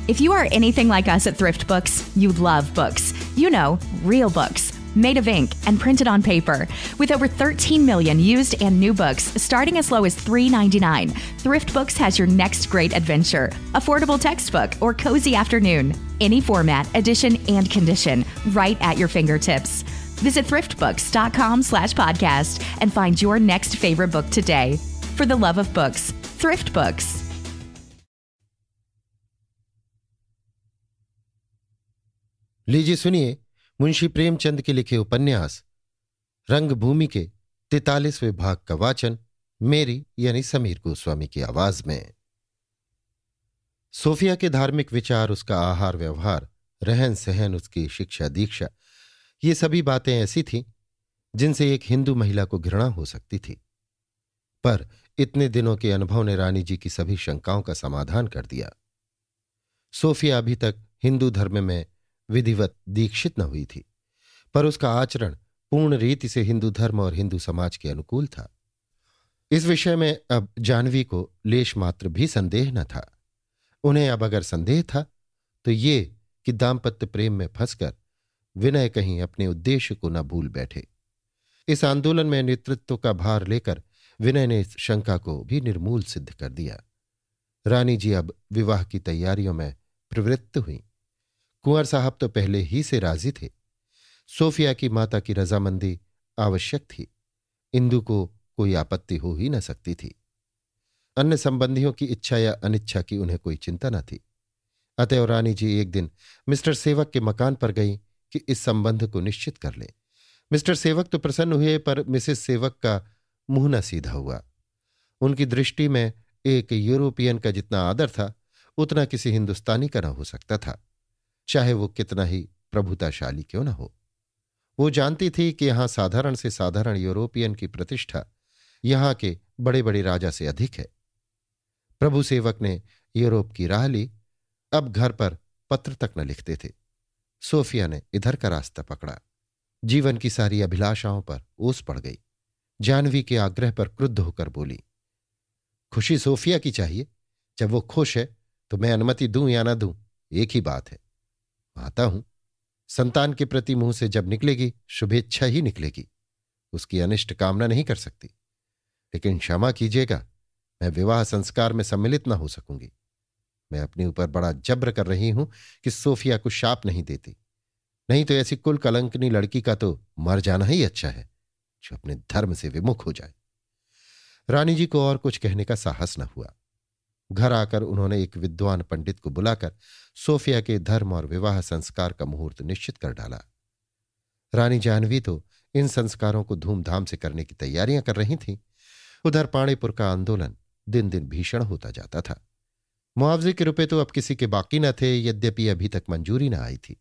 If you are anything like us at Thrift Books, you love books. You know, real books, made of ink and printed on paper. With over 13 million used and new books starting as low as $3.99, Thrift Books has your next great adventure. Affordable textbook or cozy afternoon. Any format, edition, and condition, right at your fingertips. Visit thriftbooks.com/podcast and find your next favorite book today. For the love of books, Thrift Books. लीजिए सुनिए मुंशी प्रेमचंद के लिखे उपन्यास रंगभूमि के 43वें भाग का वाचन मेरी यानी समीर गोस्वामी की आवाज में। सोफिया के धार्मिक विचार, उसका आहार व्यवहार, रहन सहन, उसकी शिक्षा दीक्षा, ये सभी बातें ऐसी थीं जिनसे एक हिंदू महिला को घृणा हो सकती थी। पर इतने दिनों के अनुभव ने रानी जी की सभी शंकाओं का समाधान कर दिया। सोफिया अभी तक हिंदू धर्म में विधिवत दीक्षित न हुई थी, पर उसका आचरण पूर्ण रीति से हिंदू धर्म और हिंदू समाज के अनुकूल था। इस विषय में अब जाह्नवी को लेश मात्र भी संदेह न था। उन्हें अब अगर संदेह था तो ये कि दाम्पत्य प्रेम में फंसकर विनय कहीं अपने उद्देश्य को न भूल बैठे। इस आंदोलन में नेतृत्व का भार लेकर विनय ने इस शंका को भी निर्मूल सिद्ध कर दिया। रानी जी अब विवाह की तैयारियों में प्रवृत्त हुईं। कुंवर साहब तो पहले ही से राजी थे। सोफिया की माता की रजामंदी आवश्यक थी। इंदु को कोई आपत्ति हो ही न सकती थी। अन्य संबंधियों की इच्छा या अनिच्छा की उन्हें कोई चिंता न थी। अतएव रानी जी एक दिन मिस्टर सेवक के मकान पर गईं कि इस संबंध को निश्चित कर लें। मिस्टर सेवक तो प्रसन्न हुए, पर मिसेस सेवक का मुंह न सीधा हुआ। उनकी दृष्टि में एक यूरोपियन का जितना आदर था, उतना किसी हिंदुस्तानी का न हो सकता था, चाहे वो कितना ही प्रभुताशाली क्यों न हो। वो जानती थी कि यहां साधारण से साधारण यूरोपियन की प्रतिष्ठा यहां के बड़े बड़े राजा से अधिक है। प्रभु सेवक ने यूरोप की राह ली, अब घर पर पत्र तक न लिखते थे। सोफिया ने इधर का रास्ता पकड़ा। जीवन की सारी अभिलाषाओं पर ओस पड़ गई। जाह्नवी के आग्रह पर क्रुद्ध होकर बोली, खुशी सोफिया की चाहिए। जब वो खुश है तो मैं अनुमति दूं या ना दूं, एक ही बात है। आता हूं। संतान के प्रति मुंह से जब निकलेगी शुभेच्छा ही निकलेगी, उसकी अनिष्ट कामना नहीं कर सकती। लेकिन क्षमा कीजिएगा, मैं विवाह संस्कार में सम्मिलित न हो सकूंगी। मैं अपने ऊपर बड़ा जब्र कर रही हूं कि सोफिया को शाप नहीं देती, नहीं तो ऐसी कुल कलंकनी लड़की का तो मर जाना ही अच्छा है, जो अपने धर्म से विमुख हो जाए। रानी जी को और कुछ कहने का साहस न हुआ। घर आकर उन्होंने एक विद्वान पंडित को बुलाकर सोफिया के धर्म और विवाह संस्कार का मुहूर्त निश्चित कर डाला। रानी जाह्नवी तो इन संस्कारों को धूमधाम से करने की तैयारियां कर रही थीं। उधर पाणिपुर का आंदोलन दिन दिन भीषण होता जाता था। मुआवजे के रुपए तो अब किसी के बाकी न थे, यद्यपि अभी तक मंजूरी न आई थी,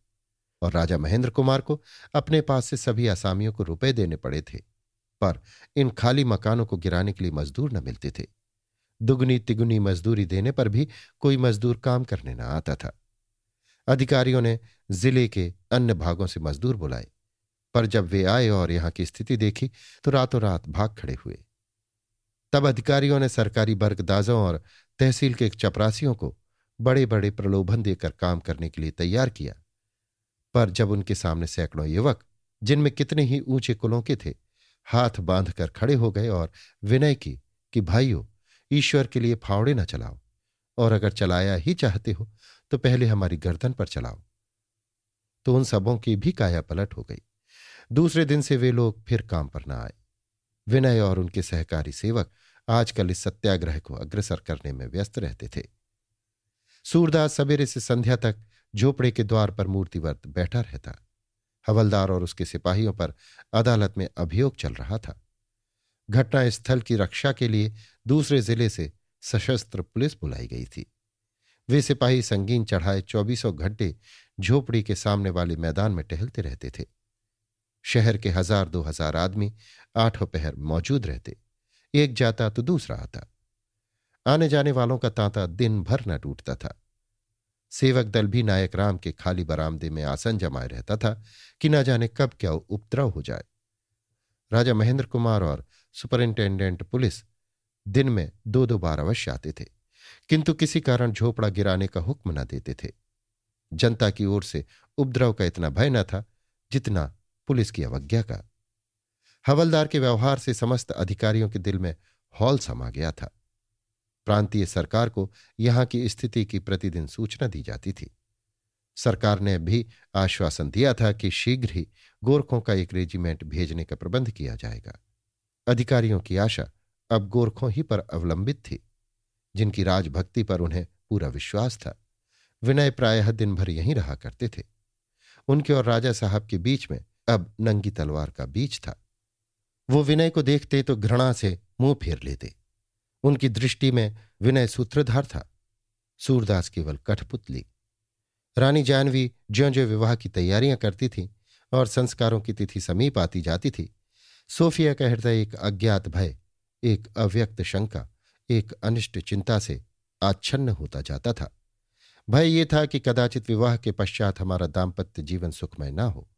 और राजा महेंद्र कुमार को अपने पास से सभी आसामियों को रुपए देने पड़े थे। पर इन खाली मकानों को गिराने के लिए मजदूर न मिलते थे। दुगनी तिगुनी मजदूरी देने पर भी कोई मजदूर काम करने न आता था। अधिकारियों ने जिले के अन्य भागों से मजदूर बुलाए, पर जब वे आए और यहां की स्थिति देखी तो रातों रात भाग खड़े हुए। तब अधिकारियों ने सरकारी बर्गदाजों और तहसील के चपरासियों को बड़े बड़े प्रलोभन देकर काम करने के लिए तैयार किया। पर जब उनके सामने सैकड़ों युवक, जिनमें कितने ही ऊंचे कुलों के थे, हाथ बांधकर खड़े हो गए और विनय की कि भाइयों, ईश्वर के लिए फावड़े न चलाओ, और अगर चलाया ही चाहते हो तो पहले हमारी गर्दन पर चलाओ, तो उन सबों की भी काया पलट हो गई। दूसरे दिन से वे लोग फिर काम पर न आए। विनय और उनके सहकारी सेवक आजकल इस सत्याग्रह को अग्रसर करने में व्यस्त रहते थे। सूरदास सवेरे से संध्या तक झोपड़े के द्वार पर मूर्तिवत बैठा रहता। हवलदार और उसके सिपाहियों पर अदालत में अभियोग चल रहा था। घटना स्थल की रक्षा के लिए दूसरे जिले से सशस्त्र पुलिस बुलाई गई थी। वे सिपाही संगीन चढ़ाए 24 घंटे झोपड़ी के सामने वाले मैदान में टहलते रहते थे। शहर के 1000-2000 आदमी आठों पहर मौजूद रहते। एक जाता तो दूसरा आता। आने जाने वालों का तांता दिन भर न टूटता था। सेवक दल भी नायक राम के खाली बरामदे में आसन जमाए रहता था कि न जाने कब क्या उपद्रव हो जाए। राजा महेंद्र कुमार और सुपरिंटेंडेंट पुलिस दिन में 2-2 बार अवश्य आते थे, किंतु किसी कारण झोपड़ा गिराने का हुक्म न देते थे। जनता की ओर से उपद्रव का इतना भय न था जितना पुलिस की अवज्ञा का। हवलदार के व्यवहार से समस्त अधिकारियों के दिल में हौल समा गया था। प्रांतीय सरकार को यहां की स्थिति की प्रतिदिन सूचना दी जाती थी। सरकार ने भी आश्वासन दिया था कि शीघ्र ही गोरखों का एक रेजिमेंट भेजने का प्रबंध किया जाएगा। अधिकारियों की आशा अब गोरखों ही पर अवलंबित थी, जिनकी राजभक्ति पर उन्हें पूरा विश्वास था। विनय प्रायः दिन भर यहीं रहा करते थे। उनके और राजा साहब के बीच में अब नंगी तलवार का बीच था। वो विनय को देखते तो घृणा से मुंह फेर लेते। उनकी दृष्टि में विनय सूत्रधार था, सूरदास केवल कठपुतली। रानी जानवी ज्यों-ज्यों विवाह की तैयारियां करती थीं और संस्कारों की तिथि समीप आती जाती थी, सोफिया का हृदय एक अज्ञात भय, एक अव्यक्त शंका, एक अनिष्ट चिंता से आच्छन्न होता जाता था। भय ये था कि कदाचित विवाह के पश्चात हमारा दाम्पत्य जीवन सुखमय न हो,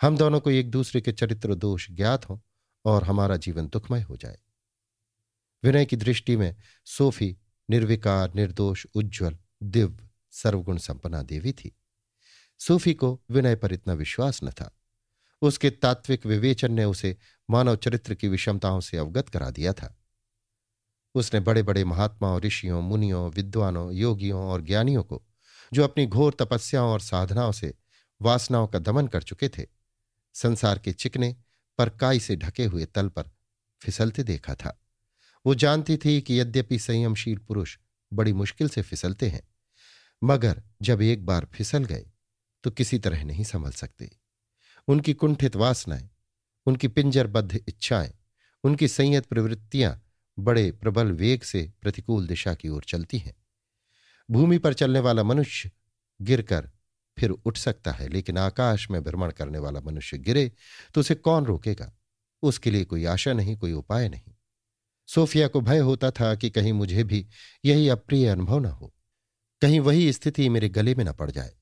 हम दोनों को एक दूसरे के चरित्र दोष ज्ञात हों और हमारा जीवन दुखमय हो जाए। विनय की दृष्टि में सोफी निर्विकार, निर्दोष, उज्ज्वल, दिव्य, सर्वगुण संपन्ना देवी थी। सोफी को विनय पर इतना विश्वास न था। उसके तात्विक विवेचन ने उसे मानव चरित्र की विषमताओं से अवगत करा दिया था। उसने बड़े बड़े महात्माओं, ऋषियों, मुनियों, विद्वानों, योगियों और ज्ञानियों को, जो अपनी घोर तपस्याओं और साधनाओं से वासनाओं का दमन कर चुके थे, संसार के चिकने पर काई से ढके हुए तल पर फिसलते देखा था। वो जानती थी कि यद्यपि संयमशील पुरुष बड़ी मुश्किल से फिसलते हैं, मगर जब एक बार फिसल गए तो किसी तरह नहीं संभल सकते। उनकी कुंठित वासनाएं, उनकी पिंजरबद्ध इच्छाएं, उनकी संयत प्रवृत्तियां बड़े प्रबल वेग से प्रतिकूल दिशा की ओर चलती हैं। भूमि पर चलने वाला मनुष्य गिरकर फिर उठ सकता है, लेकिन आकाश में भ्रमण करने वाला मनुष्य गिरे तो उसे कौन रोकेगा? उसके लिए कोई आशा नहीं, कोई उपाय नहीं। सोफिया को भय होता था कि कहीं मुझे भी यही अप्रिय अनुभव न हो, कहीं वही स्थिति मेरे गले में न पड़ जाए।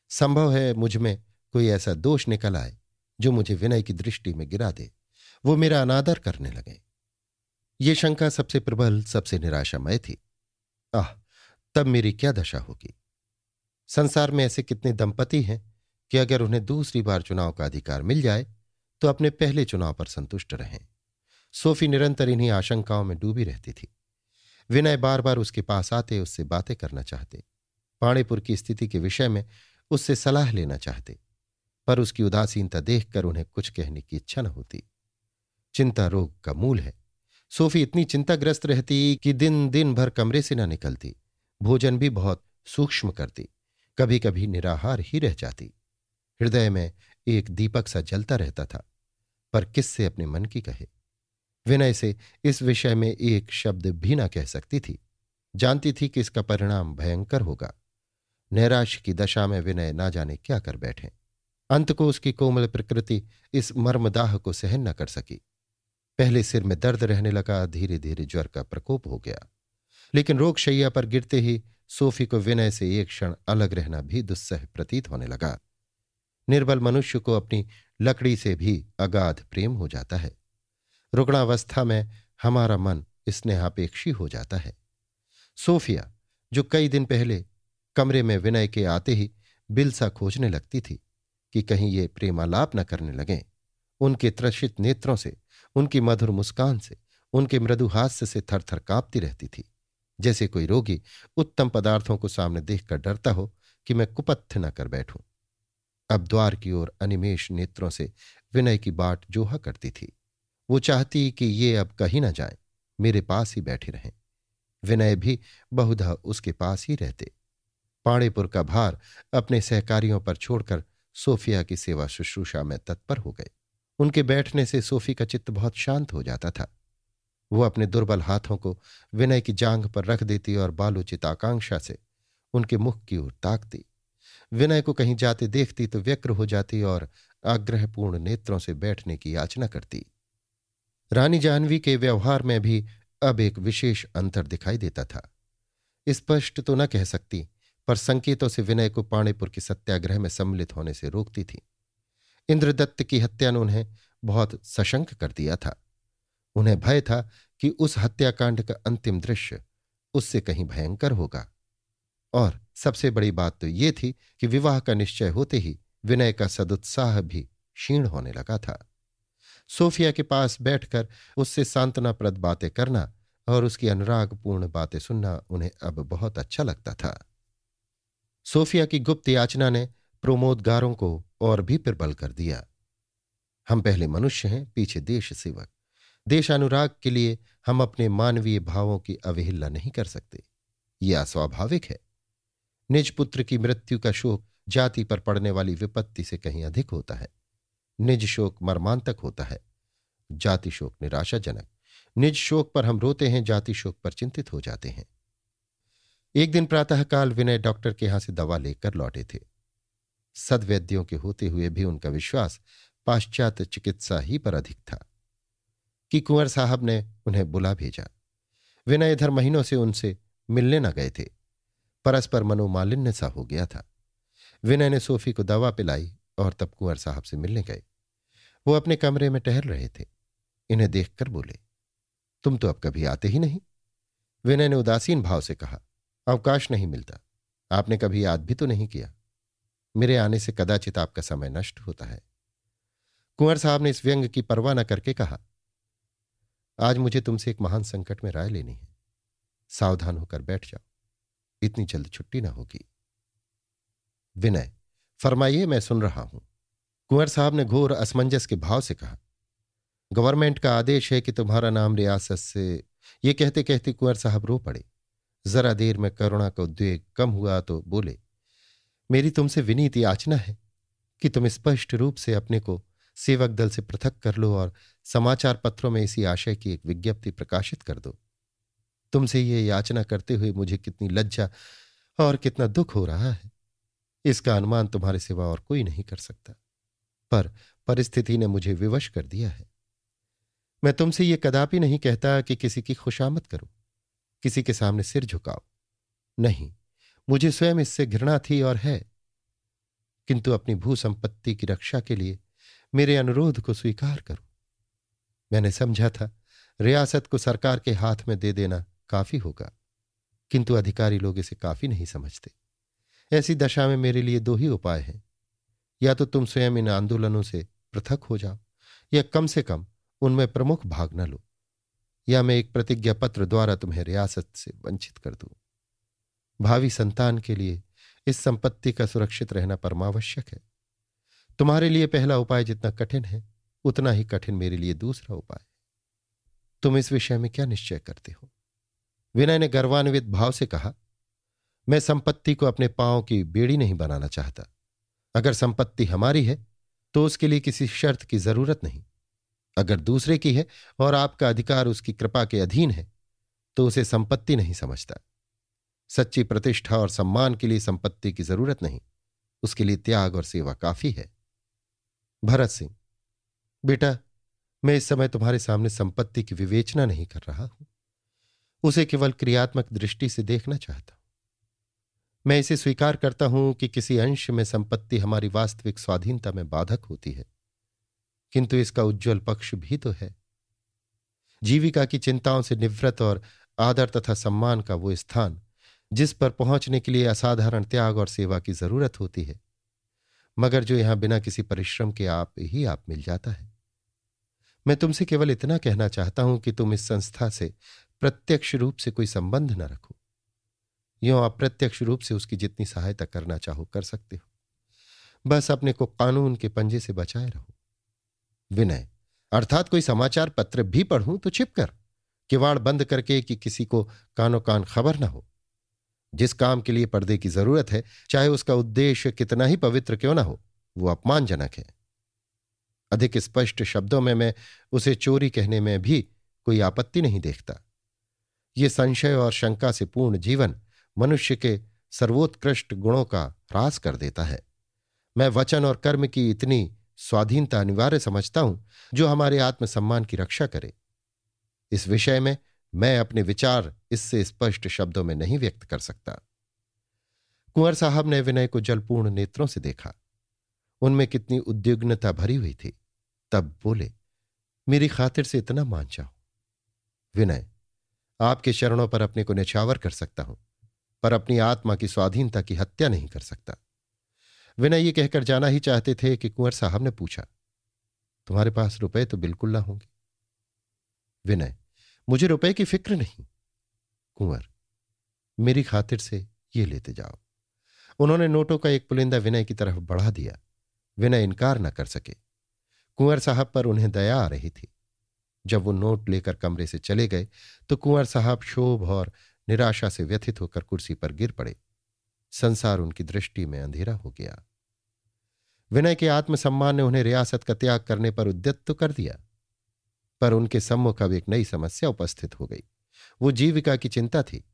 संभव है मुझ में कोई ऐसा दोष निकल आए जो मुझे विनय की दृष्टि में गिरा दे, वो मेरा अनादर करने लगे। ये शंका सबसे प्रबल, सबसे निराशामय थी। आह, तब मेरी क्या दशा होगी? संसार में ऐसे कितने दंपति हैं कि अगर उन्हें दूसरी बार चुनाव का अधिकार मिल जाए तो अपने पहले चुनाव पर संतुष्ट रहें। सोफी निरंतर इन्हीं आशंकाओं में डूबी रहती थी। विनय बार बार उसके पास आते, उससे बातें करना चाहते, पाणिपुर की स्थिति के विषय में उससे सलाह लेना चाहते, पर उसकी उदासीनता देखकर उन्हें कुछ कहने की इच्छा न होती। चिंता रोग का मूल है। सोफी इतनी चिंताग्रस्त रहती कि दिन दिन भर कमरे से न निकलती, भोजन भी बहुत सूक्ष्म करती, कभी कभी निराहार ही रह जाती। हृदय में एक दीपक सा जलता रहता था, पर किससे अपने मन की कहे? विनय से इस विषय में एक शब्द भी न कह सकती थी। जानती थी कि इसका परिणाम भयंकर होगा। नैराश्य की दशा में विनय ना जाने क्या कर बैठे। अंत को उसकी कोमल प्रकृति इस मर्मदाह को सहन न कर सकी। पहले सिर में दर्द रहने लगा, धीरे धीरे ज्वर का प्रकोप हो गया, लेकिन रोगशैया पर गिरते ही सोफी को विनय से एक क्षण अलग रहना भी दुस्सह प्रतीत होने लगा। निर्बल मनुष्य को अपनी लकड़ी से भी अगाध प्रेम हो जाता है। रुग्णावस्था में हमारा मन स्नेहापेक्षी हो जाता है। सोफिया, जो कई दिन पहले कमरे में विनय के आते ही बिलसा खोजने लगती थी कि कहीं ये प्रेमालाप न करने लगें, उनके त्रसित नेत्रों से, उनकी मधुर मुस्कान से, उनके मृदु हास्य से थरथर कांपती रहती थी, जैसे कोई रोगी उत्तम पदार्थों को सामने देखकर डरता हो कि मैं कुपथ्य न कर बैठूं। अब द्वार की ओर अनिमेष नेत्रों से विनय की बाट जोहा करती थी। वो चाहती कि ये अब कहीं न जाए, मेरे पास ही बैठे रहें। विनय भी बहुधा उसके पास ही रहते। पाणिपुर का भार अपने सहकारियों पर छोड़कर सोफिया की सेवा शुश्रूषा में तत्पर हो गए। उनके बैठने से सोफी का चित्त बहुत शांत हो जाता था। वो अपने दुर्बल हाथों को विनय की जांघ पर रख देती और बालोचित आकांक्षा से उनके मुख की ओर ताकती। विनय को कहीं जाते देखती तो व्यग्र हो जाती और आग्रहपूर्ण नेत्रों से बैठने की याचना करती। रानी जाह्नवी के व्यवहार में भी अब एक विशेष अंतर दिखाई देता था। स्पष्ट तो न कह सकती, पर संकेतों से विनय को पाणिपुर के सत्याग्रह में सम्मिलित होने से रोकती थी। इंद्रदत्त की हत्या ने उन्हें बहुत सशंक कर दिया था। उन्हें भय था कि उस हत्याकांड का अंतिम दृश्य उससे कहीं भयंकर होगा। और सबसे बड़ी बात तो ये थी कि विवाह का निश्चय होते ही विनय का सदुत्साह भी क्षीण होने लगा था। सोफिया के पास बैठकर उससे सांत्वनाप्रद बातें करना और उसकी अनुरागपूर्ण बातें सुनना उन्हें अब बहुत अच्छा लगता था। सोफिया की गुप्त याचना ने प्रमोदगारों को और भी प्रबल कर दिया। हम पहले मनुष्य हैं, पीछे देश सेवक। देशानुराग के लिए हम अपने मानवीय भावों की अवहेलना नहीं कर सकते। यह अस्वाभाविक है। निज पुत्र की मृत्यु का शोक जाति पर पड़ने वाली विपत्ति से कहीं अधिक होता है। निज शोक मर्मांतक होता है, जाति शोक निराशाजनक। निज शोक पर हम रोते हैं, जाति शोक पर चिंतित हो जाते हैं। एक दिन प्रातःकाल विनय डॉक्टर के यहां से दवा लेकर लौटे थे। सद्वैद्यों के होते हुए भी उनका विश्वास पाश्चात्य चिकित्सा ही पर अधिक था कि कुंवर साहब ने उन्हें बुला भेजा। विनय इधर महीनों से उनसे मिलने न गए थे। परस्पर मनोमालिन्य सा हो गया था। विनय ने सोफी को दवा पिलाई और तब कुंवर साहब से मिलने गए। वो अपने कमरे में टहल रहे थे। इन्हें देखकर बोले, तुम तो अब कभी आते ही नहीं। विनय ने उदासीन भाव से कहा, अवकाश नहीं मिलता। आपने कभी याद भी तो नहीं किया। मेरे आने से कदाचित आपका समय नष्ट होता है। कुंवर साहब ने इस व्यंग की परवाह न करके कहा, आज मुझे तुमसे एक महान संकट में राय लेनी है। सावधान होकर बैठ जाओ, इतनी जल्द छुट्टी ना होगी। विनय, फरमाइए, मैं सुन रहा हूं। कुंवर साहब ने घोर असमंजस के भाव से कहा, गवर्नमेंट का आदेश है कि तुम्हारा नाम रियासत से। ये कहते कहते कुंवर साहब रो पड़े। जरा देर में करुणा का उद्वेग कम हुआ तो बोले, मेरी तुमसे विनीत याचना है कि तुम स्पष्ट रूप से अपने को सेवक दल से पृथक कर लो और समाचार पत्रों में इसी आशय की एक विज्ञप्ति प्रकाशित कर दो। तुमसे ये याचना करते हुए मुझे कितनी लज्जा और कितना दुख हो रहा है, इसका अनुमान तुम्हारे सिवा और कोई नहीं कर सकता। पर परिस्थिति ने मुझे विवश कर दिया है। मैं तुमसे ये कदापि नहीं कहता कि किसी की खुशामद करो, किसी के सामने सिर झुकाओ। नहीं, मुझे स्वयं इससे घृणा थी और है, किंतु अपनी भू संपत्ति की रक्षा के लिए मेरे अनुरोध को स्वीकार करो। मैंने समझा था रियासत को सरकार के हाथ में दे देना काफी होगा, किंतु अधिकारी लोग इसे काफी नहीं समझते। ऐसी दशा में मेरे लिए दो ही उपाय हैं, या तो तुम स्वयं इन आंदोलनों से पृथक हो जाओ, या कम से कम उनमें प्रमुख भाग न लो, या मैं एक प्रतिज्ञा पत्र द्वारा तुम्हें रियासत से वंचित कर दूं। भावी संतान के लिए इस संपत्ति का सुरक्षित रहना परमावश्यक है। तुम्हारे लिए पहला उपाय जितना कठिन है, उतना ही कठिन मेरे लिए दूसरा उपाय है। तुम इस विषय में क्या निश्चय करते हो? विनय ने गर्वान्वित भाव से कहा, मैं संपत्ति को अपने पांव की बेड़ी नहीं बनाना चाहता। अगर संपत्ति हमारी है तो उसके लिए किसी शर्त की जरूरत नहीं। अगर दूसरे की है और आपका अधिकार उसकी कृपा के अधीन है तो उसे संपत्ति नहीं समझता। सच्ची प्रतिष्ठा और सम्मान के लिए संपत्ति की जरूरत नहीं, उसके लिए त्याग और सेवा काफी है। भरत सिंह, बेटा, मैं इस समय तुम्हारे सामने संपत्ति की विवेचना नहीं कर रहा हूं, उसे केवल क्रियात्मक दृष्टि से देखना चाहता हूं। मैं इसे स्वीकार करता हूं कि किसी अंश में संपत्ति हमारी वास्तविक स्वाधीनता में बाधक होती है, किंतु इसका उज्ज्वल पक्ष भी तो है। जीविका की चिंताओं से निवृत्त और आदर तथा सम्मान का वो स्थान जिस पर पहुंचने के लिए असाधारण त्याग और सेवा की जरूरत होती है, मगर जो यहां बिना किसी परिश्रम के आप मिल जाता है। मैं तुमसे केवल इतना कहना चाहता हूं कि तुम इस संस्था से प्रत्यक्ष रूप से कोई संबंध न रखो। यों अप्रत्यक्ष रूप से उसकी जितनी सहायता करना चाहो कर सकते हो, बस अपने को कानून के पंजे से बचाए रहो। विनय, अर्थात कोई समाचार पत्र भी पढ़ूं तो छिपकर, किवाड़ बंद करके कि किसी को कानो कान खबर न हो। जिस काम के लिए पर्दे की जरूरत है, चाहे उसका उद्देश्य कितना ही पवित्र क्यों ना हो, वो अपमानजनक है। अधिक स्पष्ट शब्दों में मैं उसे चोरी कहने में भी कोई आपत्ति नहीं देखता। ये संशय और शंका से पूर्ण जीवन मनुष्य के सर्वोत्कृष्ट गुणों का ह्रास कर देता है। मैं वचन और कर्म की इतनी स्वाधीनता अनिवार्य समझता हूं जो हमारे आत्मसम्मान की रक्षा करे। इस विषय में मैं अपने विचार इससे स्पष्ट शब्दों में नहीं व्यक्त कर सकता। कुंवर साहब ने विनय को जलपूर्ण नेत्रों से देखा। उनमें कितनी उद्विग्नता भरी हुई थी। तब बोले, मेरी खातिर से इतना मान जाओ। विनय, आपके चरणों पर अपने को न्यौछावर कर सकता हूं, पर अपनी आत्मा की स्वाधीनता की हत्या नहीं कर सकता। विनय ये कहकर जाना ही चाहते थे कि कुंवर साहब ने पूछा, तुम्हारे पास रुपए तो बिल्कुल ना होंगे। विनय, मुझे रुपए की फिक्र नहीं। कुंवर, मेरी खातिर से ये लेते जाओ। उन्होंने नोटों का एक पुलिंदा विनय की तरफ बढ़ा दिया। विनय इनकार न कर सके। कुंवर साहब पर उन्हें दया आ रही थी। जब वो नोट लेकर कमरे से चले गए तो कुंवर साहब क्षोभ और निराशा से व्यथित होकर कुर्सी पर गिर पड़े। संसार उनकी दृष्टि में अंधेरा हो गया। विनय के आत्मसम्मान ने उन्हें रियासत का त्याग करने पर उद्यत तो कर दिया, पर उनके सम्मुख अब एक नई समस्या उपस्थित हो गई। वो जीविका की चिंता थी।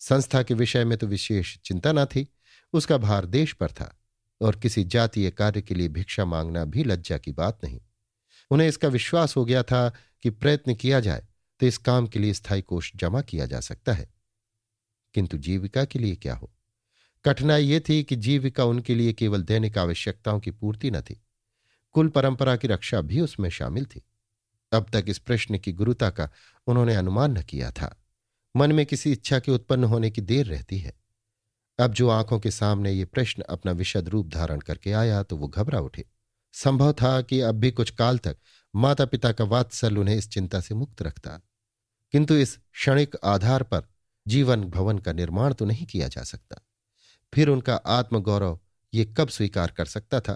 संस्था के विषय में तो विशेष चिंता न थी, उसका भार देश पर था, और किसी जातीय कार्य के लिए भिक्षा मांगना भी लज्जा की बात नहीं। उन्हें इसका विश्वास हो गया था कि प्रयत्न किया जाए तो इस काम के लिए स्थायी कोष जमा किया जा सकता है। किंतु जीविका के लिए क्या हो? कठिनाई ये थी कि जीविका उनके लिए केवल दैनिक आवश्यकताओं की पूर्ति न थी, कुल परंपरा की रक्षा भी उसमें शामिल थी। अब तक इस प्रश्न की गुरुता का उन्होंने अनुमान न किया था। मन में किसी इच्छा के उत्पन्न होने की देर रहती है। अब जो आंखों के सामने ये प्रश्न अपना विशद रूप धारण करके आया तो वो घबरा उठे। संभव था कि अब भी कुछ काल तक माता पिता का वात्सल्य उन्हें इस चिंता से मुक्त रखता, किंतु इस क्षणिक आधार पर जीवन भवन का निर्माण तो नहीं किया जा सकता। फिर उनका आत्मगौरव ये कब स्वीकार कर सकता था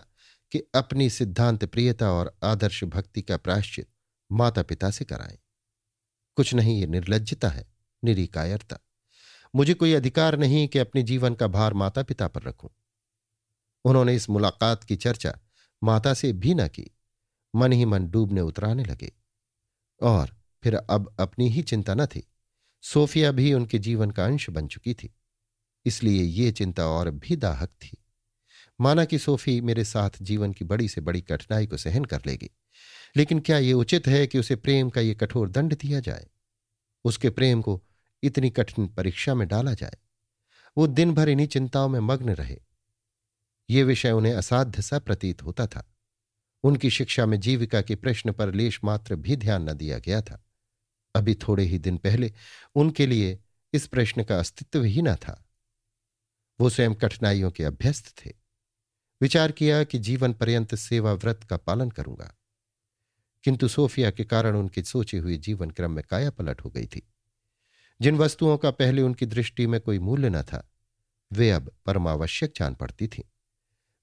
कि अपनी सिद्धांत प्रियता और आदर्श भक्ति का प्रायश्चित माता पिता से कराएं? कुछ नहीं, ये निर्लज्जता है, निरी कायरता। मुझे कोई अधिकार नहीं कि अपने जीवन का भार माता पिता पर रखूं। उन्होंने इस मुलाकात की चर्चा माता से भी न की। मन ही मन डूबने उतराने लगे। और फिर अब अपनी ही चिंता न थी। सोफिया भी उनके जीवन का अंश बन चुकी थी, इसलिए ये चिंता और भी दाहक थी। माना कि सोफी मेरे साथ जीवन की बड़ी से बड़ी कठिनाई को सहन कर लेगी, लेकिन क्या ये उचित है कि उसे प्रेम का ये कठोर दंड दिया जाए? उसके प्रेम को इतनी कठिन परीक्षा में डाला जाए? वो दिन भर इन्हीं चिंताओं में मग्न रहे। ये विषय उन्हें असाध्य सा प्रतीत होता था। उनकी शिक्षा में जीविका के प्रश्न पर लेश मात्र भी ध्यान न दिया गया था। अभी थोड़े ही दिन पहले उनके लिए इस प्रश्न का अस्तित्व ही न था। वो स्वयं कठिनाइयों के अभ्यस्त थे। विचार किया कि जीवन पर्यंत सेवा व्रत का पालन करूंगा, किंतु सोफिया के कारण उनके सोचे हुए जीवन क्रम में काया पलट हो गई थी। जिन वस्तुओं का पहले उनकी दृष्टि में कोई मूल्य न था, वे अब परमावश्यक जान पड़ती थीं।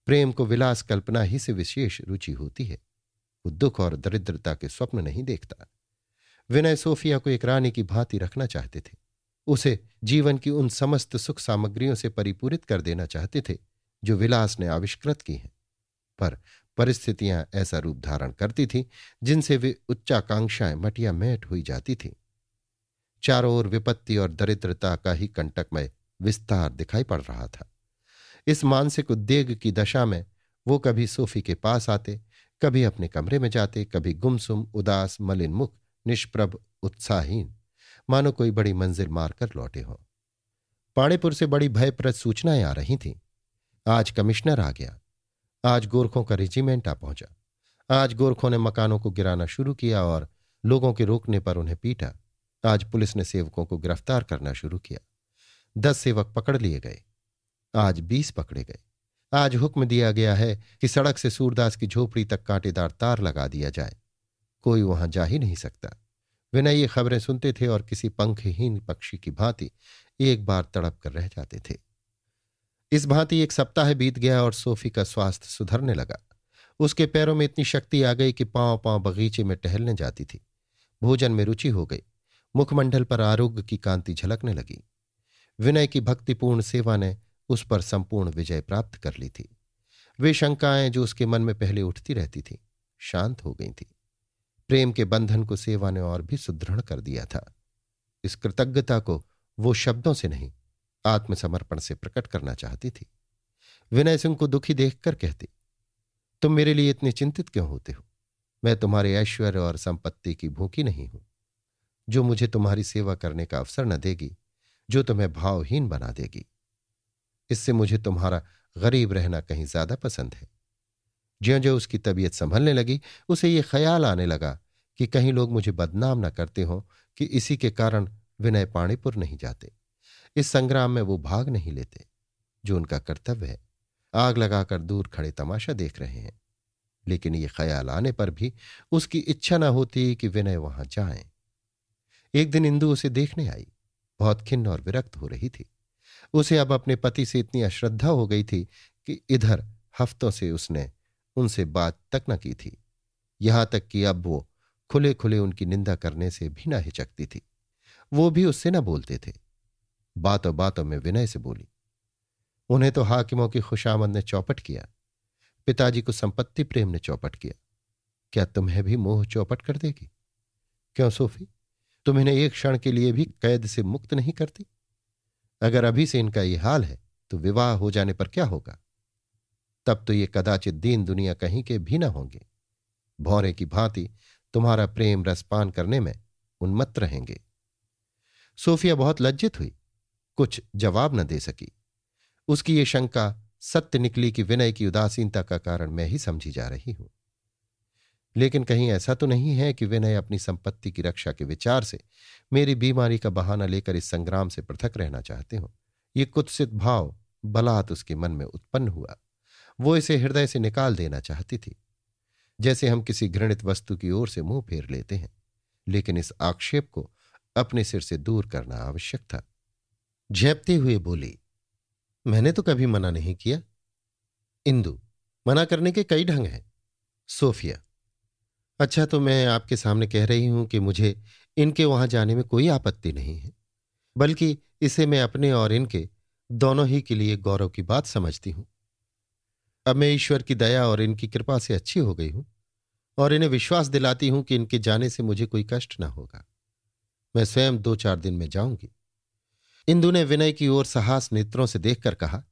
प्रेम को विलास कल्पना ही से विशेष रुचि होती है। वो दुख और दरिद्रता के स्वप्न नहीं देखता। विनय सोफिया को एक रानी की भांति रखना चाहते थे। उसे जीवन की उन समस्त सुख सामग्रियों से परिपूरित कर देना चाहते थे जो विलास ने आविष्कृत की हैं, पर परिस्थितियां ऐसा रूप धारण करती थीं जिनसे वे उच्चाकांक्षाएं मटिया मैट हुई जाती थीं। चारों ओर विपत्ति और दरिद्रता का ही कंटकमय विस्तार दिखाई पड़ रहा था। इस मानसिक उद्वेग की दशा में वो कभी सोफी के पास आते, कभी अपने कमरे में जाते, कभी गुमसुम, उदास, मलिन मुख, निष्प्रभ, उत्साहहीन, मानो कोई बड़ी मंजिल मारकर लौटे हों। पाणीपुर से बड़ी भयप्रद सूचनाएं आ रही थीं। आज कमिश्नर आ गया, आज गोरखों का रेजिमेंट आ पहुंचा, आज गोरखों ने मकानों को गिराना शुरू किया और लोगों के रोकने पर उन्हें पीटा, आज पुलिस ने सेवकों को गिरफ्तार करना शुरू किया, 10 सेवक पकड़ लिए गए, आज 20 पकड़े गए। आज हुक्म दिया गया है कि सड़क से सूरदास की झोपड़ी तक कांटेदार तार लगा दिया जाए, कोई वहां जा ही नहीं सकता। विनय ये खबरें सुनते थे और किसी पंखहीन पक्षी की भांति एक बार तड़प कर रह जाते थे। इस भांति एक सप्ताह बीत गया और सोफी का स्वास्थ्य सुधरने लगा। उसके पैरों में इतनी शक्ति आ गई कि पांव पांव बगीचे में टहलने जाती थी। भोजन में रुचि हो गई। मुखमंडल पर आरोग्य की कांति झलकने लगी। विनय की भक्तिपूर्ण सेवा ने उस पर संपूर्ण विजय प्राप्त कर ली थी। वे शंकाएं जो उसके मन में पहले उठती रहती थीं, शांत हो गई थी। प्रेम के बंधन को सेवा ने और भी सुदृढ़ कर दिया था। इस कृतज्ञता को वो शब्दों से नहीं, आत्मसमर्पण से प्रकट करना चाहती थी। विनय सिंह को दुखी देखकर कहती, तुम मेरे लिए इतने चिंतित क्यों होते हो? मैं तुम्हारे ऐश्वर्य और संपत्ति की भूखी नहीं हूं, जो मुझे तुम्हारी सेवा करने का अवसर न देगी, जो तुम्हें भावहीन बना देगी। इससे मुझे तुम्हारा गरीब रहना कहीं ज्यादा पसंद है। ज्यों ज्यों उसकी तबीयत संभलने लगी, उसे ये ख्याल आने लगा कि कहीं लोग मुझे बदनाम न करते हों कि इसी के कारण विनय पाणीपुर नहीं जाते। इस संग्राम में वो भाग नहीं लेते जो उनका कर्तव्य है। आग लगाकर दूर खड़े तमाशा देख रहे हैं। लेकिन ये ख्याल आने पर भी उसकी इच्छा न होती कि विनय वहां जाए। एक दिन इंदु उसे देखने आई। बहुत खिन्न और विरक्त हो रही थी। उसे अब अपने पति से इतनी अश्रद्धा हो गई थी कि इधर हफ्तों से उसने उनसे बात तक न की थी। यहां तक कि अब वो खुले खुले उनकी निंदा करने से भी न हिचकती थी। वो भी उससे न बोलते थे। बातों बातों में विनय से बोली। उन्हें तो हाकिमों की खुशामद ने चौपट किया, पिताजी को संपत्ति प्रेम ने चौपट किया। क्या तुम्हें भी मोह चौपट कर देगी? क्यों सोफी, तुम इन्हें एक क्षण के लिए भी कैद से मुक्त नहीं करती? अगर अभी से इनका ये हाल है तो विवाह हो जाने पर क्या होगा? तब तो ये कदाचित दीन दुनिया कहीं के भी न होंगे। भौरे की भांति तुम्हारा प्रेम रसपान करने में उन्मत्त रहेंगे। सोफिया बहुत लज्जित हुई, कुछ जवाब न दे सकी। उसकी ये शंका सत्य निकली कि विनय की उदासीनता का कारण मैं ही समझी जा रही हूं। लेकिन कहीं ऐसा तो नहीं है कि विनय अपनी संपत्ति की रक्षा के विचार से मेरी बीमारी का बहाना लेकर इस संग्राम से पृथक रहना चाहते हो? ये कुत्सित भाव बलात् उसके मन में उत्पन्न हुआ। वो इसे हृदय से निकाल देना चाहती थी, जैसे हम किसी घृणित वस्तु की ओर से मुंह फेर लेते हैं। लेकिन इस आक्षेप को अपने सिर से दूर करना आवश्यक था। झेपते हुए बोली, मैंने तो कभी मना नहीं किया। इंदु, मना करने के कई ढंग हैं। सोफिया, अच्छा तो मैं आपके सामने कह रही हूं कि मुझे इनके वहां जाने में कोई आपत्ति नहीं है, बल्कि इसे मैं अपने और इनके दोनों ही के लिए गौरव की बात समझती हूं। अब मैं ईश्वर की दया और इनकी कृपा से अच्छी हो गई हूं और इन्हें विश्वास दिलाती हूं कि इनके जाने से मुझे कोई कष्ट न होगा। मैं स्वयं 2-4 दिन में जाऊंगी। इंदु ने विनय की ओर साहस नेत्रों से देखकर कहा,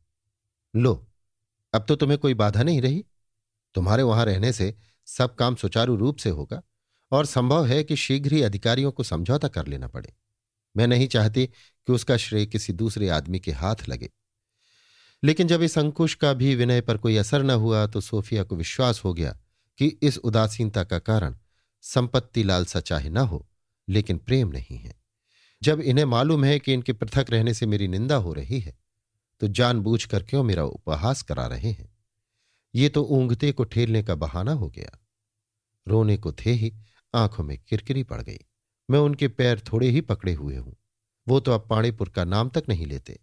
लो, अब तो तुम्हें कोई बाधा नहीं रही। तुम्हारे वहां रहने से सब काम सुचारू रूप से होगा और संभव है कि शीघ्र ही अधिकारियों को समझौता कर लेना पड़े। मैं नहीं चाहती कि उसका श्रेय किसी दूसरे आदमी के हाथ लगे। लेकिन जब इस अंकुश का भी विनय पर कोई असर न हुआ तो सोफिया को विश्वास हो गया कि इस उदासीनता का कारण संपत्ति लालसा चाहे न हो, लेकिन प्रेम नहीं है। जब इन्हें मालूम है कि इनके पृथक रहने से मेरी निंदा हो रही है तो जानबूझकर क्यों मेरा उपहास करा रहे हैं? ये तो ऊंघते को ठेलने का बहाना हो गया। रोने को थे ही आंखों में किरकिरी पड़ गई। मैं उनके पैर थोड़े ही पकड़े हुए हूं। वो तो अब पाणीपुर का नाम तक नहीं लेते,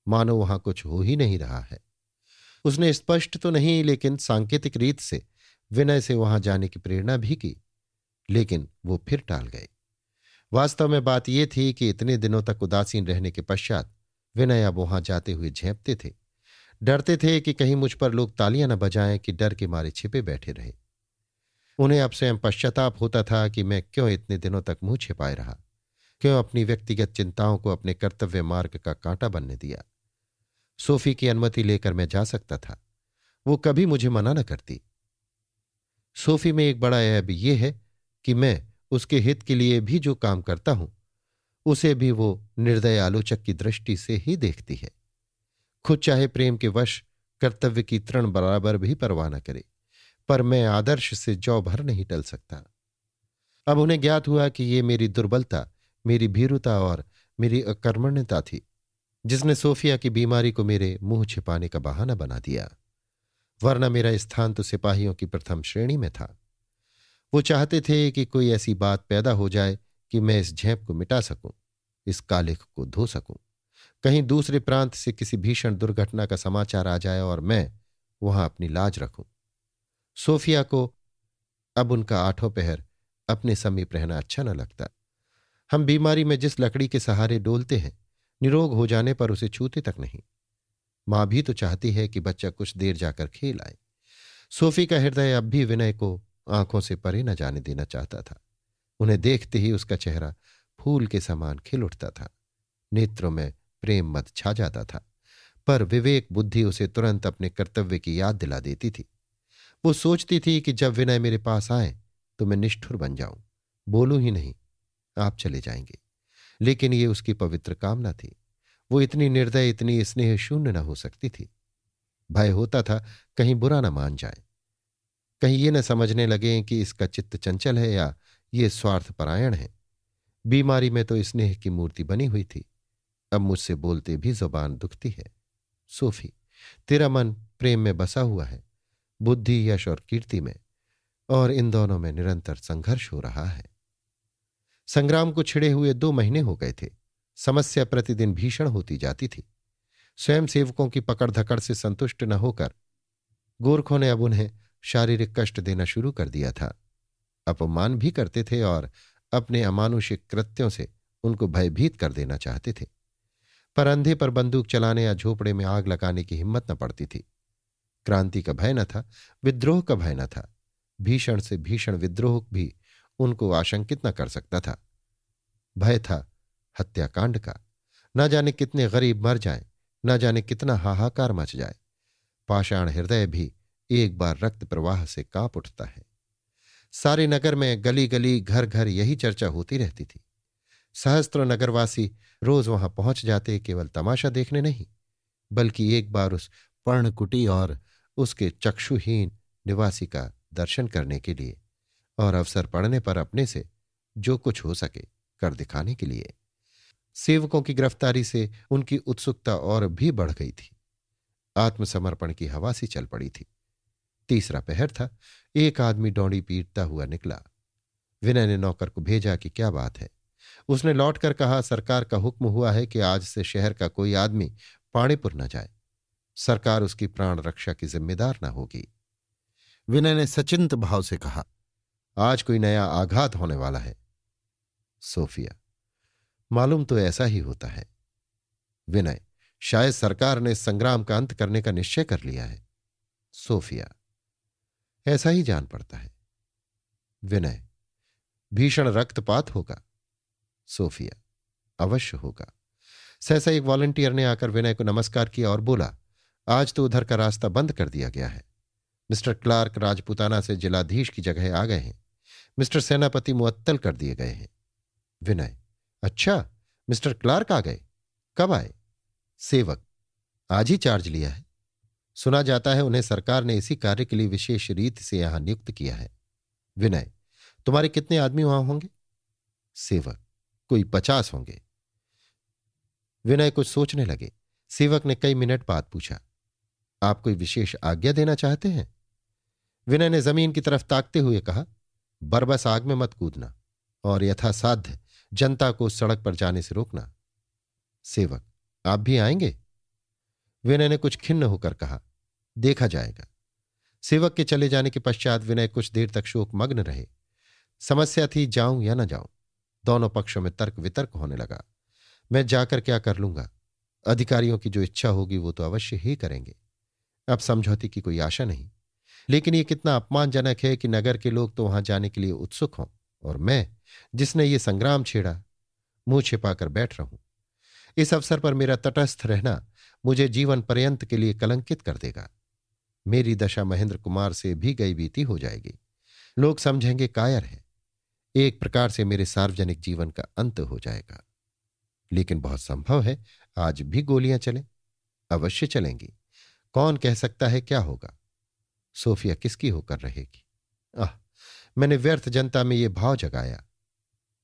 मानो वहां कुछ हो ही नहीं रहा है। उसने स्पष्ट तो नहीं लेकिन सांकेतिक रीत से विनय से वहां जाने की प्रेरणा भी की, लेकिन वो फिर टाल गए। वास्तव में बात यह थी कि इतने दिनों तक उदासीन रहने के पश्चात विनय अब वहां जाते हुए झेंपते थे। डरते थे कि कहीं मुझ पर लोग तालियां न बजाएं कि डर के मारे छिपे बैठे रहे। उन्हें अब स्वयं पश्चाताप होता था कि मैं क्यों इतने दिनों तक मुंह छिपाए रहा, क्यों अपनी व्यक्तिगत चिंताओं को अपने कर्तव्य मार्ग का कांटा बनने दिया। सोफी की अनुमति लेकर मैं जा सकता था, वो कभी मुझे मना न करती। सोफी में एक बड़ा ऐब यह है कि मैं उसके हित के लिए भी जो काम करता हूं उसे भी वो निर्दय आलोचक की दृष्टि से ही देखती है। खुद चाहे प्रेम के वश कर्तव्य की तृण बराबर भी परवाह न करे, पर मैं आदर्श से जौ भर नहीं टल सकता। अब उन्हें ज्ञात हुआ कि ये मेरी दुर्बलता, मेरी भीरुता और मेरी अकर्मण्यता थी जिसने सोफिया की बीमारी को मेरे मुंह छिपाने का बहाना बना दिया। वरना मेरा स्थान तो सिपाहियों की प्रथम श्रेणी में था। वो चाहते थे कि कोई ऐसी बात पैदा हो जाए कि मैं इस झेप को मिटा सकूं, इस कालिख को धो सकूं। कहीं दूसरे प्रांत से किसी भीषण दुर्घटना का समाचार आ जाए और मैं वहां अपनी लाज रखूं। सोफिया को अब उनका 8वां पहर अपने समीप रहना अच्छा न लगता। हम बीमारी में जिस लकड़ी के सहारे डोलते हैं, निरोग हो जाने पर उसे छूते तक नहीं। मां भी तो चाहती है कि बच्चा कुछ देर जाकर खेल आए। सोफी का हृदय अब भी विनय को आंखों से परे न जाने देना चाहता था। उन्हें देखते ही उसका चेहरा फूल के समान खिल उठता था, नेत्रों में प्रेम मद छा जाता था, पर विवेक बुद्धि उसे तुरंत अपने कर्तव्य की याद दिला देती थी। वो सोचती थी कि जब विनय मेरे पास आए तो मैं निष्ठुर बन जाऊं, बोलूं ही नहीं, आप चले जाएंगे। लेकिन ये उसकी पवित्र कामना थी। वो इतनी निर्दय, इतनी स्नेह शून्य न हो सकती थी। भय होता था कहीं बुरा न मान जाए, कहीं ये न समझने लगे कि इसका चित्त चंचल है या ये स्वार्थपरायण है। बीमारी में तो स्नेह की मूर्ति बनी हुई थी, अब मुझसे बोलते भी जुबान दुखती है। सोफी, तेरा मन प्रेम में बसा हुआ है, बुद्धि, यश और कीर्ति में, और इन दोनों में निरंतर संघर्ष हो रहा है। संग्राम को छिड़े हुए 2 महीने हो गए थे। समस्या प्रतिदिन भीषण होती जाती थी। स्वयं सेवकों की पकड़ धकड़ से संतुष्ट न होकर गोरखों ने अब उन्हें शारीरिक कष्ट देना शुरू कर दिया था। अपमान भी करते थे और अपने अमानुषिक कृत्यों से उनको भयभीत कर देना चाहते थे। पर अंधे पर बंदूक चलाने या झोपड़े में आग लगाने की हिम्मत न पड़ती थी। क्रांति का भय न था, विद्रोह का भय न था। भीषण से भीषण विद्रोह भी उनको आशंकित न कर सकता था। भय था हत्याकांड का। न जाने कितने गरीब मर जाएं, न जाने कितना हाहाकार मच जाए। पाषाण हृदय भी एक बार रक्त प्रवाह से कांप उठता है। सारे नगर में गली गली घर घर यही चर्चा होती रहती थी। सहस्त्र नगरवासी रोज वहां पहुंच जाते, केवल तमाशा देखने नहीं, बल्कि एक बार उस पर्णकुटी और उसके चक्षुहीन निवासी का दर्शन करने के लिए, और अवसर पड़ने पर अपने से जो कुछ हो सके कर दिखाने के लिए। सेवकों की गिरफ्तारी से उनकी उत्सुकता और भी बढ़ गई थी। आत्मसमर्पण की हवा सी चल पड़ी थी। तीसरा पहर था। एक आदमी डोंडी पीटता हुआ निकला। विनय ने नौकर को भेजा कि क्या बात है। उसने लौटकर कहा, सरकार का हुक्म हुआ है कि आज से शहर का कोई आदमी पाणीपुर न जाए। सरकार उसकी प्राण रक्षा की जिम्मेदार न होगी। विनय ने सचिंत भाव से कहा, आज कोई नया आघात होने वाला है। सोफिया, मालूम तो ऐसा ही होता है। विनय, शायद सरकार ने संग्राम का अंत करने का निश्चय कर लिया है। सोफिया, ऐसा ही जान पड़ता है। विनय, भीषण रक्तपात होगा। सोफिया, अवश्य होगा। सहसा एक वॉलंटियर ने आकर विनय को नमस्कार किया और बोला, आज तो उधर का रास्ता बंद कर दिया गया है। मिस्टर क्लार्क राजपूताना से जिलाधीश की जगह आ गए हैं। मिस्टर सेनापति मुअत्तल कर दिए गए हैं। विनय, अच्छा, मिस्टर क्लार्क आ गए, कब आए? सेवक, आज ही चार्ज लिया है। सुना जाता है उन्हें सरकार ने इसी कार्य के लिए विशेष रीति से यहां नियुक्त किया है। विनय, तुम्हारे कितने आदमी वहां होंगे? सेवक, कोई 50 होंगे। विनय कुछ सोचने लगे। सेवक ने कई मिनट बाद पूछा, आप कोई विशेष आज्ञा देना चाहते हैं? विनय ने जमीन की तरफ ताकते हुए कहा, बरबस आग में मत कूदना और यथासाध्य जनता को सड़क पर जाने से रोकना। सेवक, आप भी आएंगे? विनय ने कुछ खिन्न होकर कहा, देखा जाएगा। सेवक के चले जाने के पश्चात विनय कुछ देर तक शोकमग्न रहे। समस्या थी, जाऊं या न जाऊं। दोनों पक्षों में तर्क वितर्क होने लगा। मैं जाकर क्या कर लूंगा? अधिकारियों की जो इच्छा होगी वो तो अवश्य ही करेंगे। अब समझौते की कोई आशा नहीं। लेकिन ये कितना अपमानजनक है कि नगर के लोग तो वहां जाने के लिए उत्सुक हों और मैं, जिसने ये संग्राम छेड़ा, मुंह छिपाकर बैठ रहूं। इस अवसर पर मेरा तटस्थ रहना मुझे जीवन पर्यंत के लिए कलंकित कर देगा। मेरी दशा महेंद्र कुमार से भी गई बीती हो जाएगी। लोग समझेंगे कायर है। एक प्रकार से मेरे सार्वजनिक जीवन का अंत हो जाएगा। लेकिन बहुत संभव है आज भी गोलियां चलें। अवश्य चलेंगी। कौन कह सकता है क्या होगा? सोफिया किसकी होकर रहेगी? मैंने व्यर्थ जनता में ये भाव जगाया।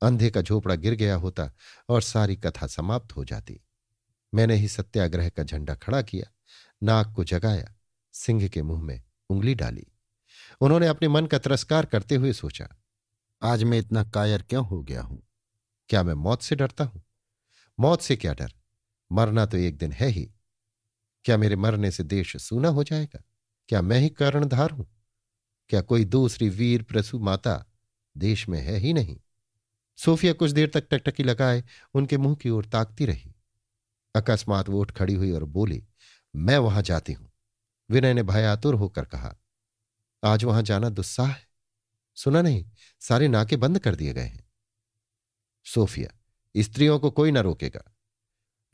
अंधे का झोपड़ा गिर गया होता और सारी कथा समाप्त हो जाती। मैंने ही सत्याग्रह का झंडा खड़ा किया, नाग को जगाया, सिंह के मुंह में उंगली डाली। उन्होंने अपने मन का तिरस्कार करते हुए सोचा, आज मैं इतना कायर क्यों हो गया हूं? क्या मैं मौत से डरता हूं? मौत से क्या डर? मरना तो एक दिन है ही। क्या मेरे मरने से देश सूना हो जाएगा? क्या मैं ही कर्णधार हूं? क्या कोई दूसरी वीर प्रसू माता देश में है ही नहीं? सोफिया कुछ देर तक टकटकी लगाए उनके मुंह की ओर ताकती रही। अकस्मात वो उठ खड़ी हुई और बोली, मैं वहां जाती हूं। विनय ने भयातुर होकर कहा, आज वहां जाना दुस्साह है। सुना नहीं, सारे नाके बंद कर दिए गए हैं। सोफिया, स्त्रियों को कोई न रोकेगा।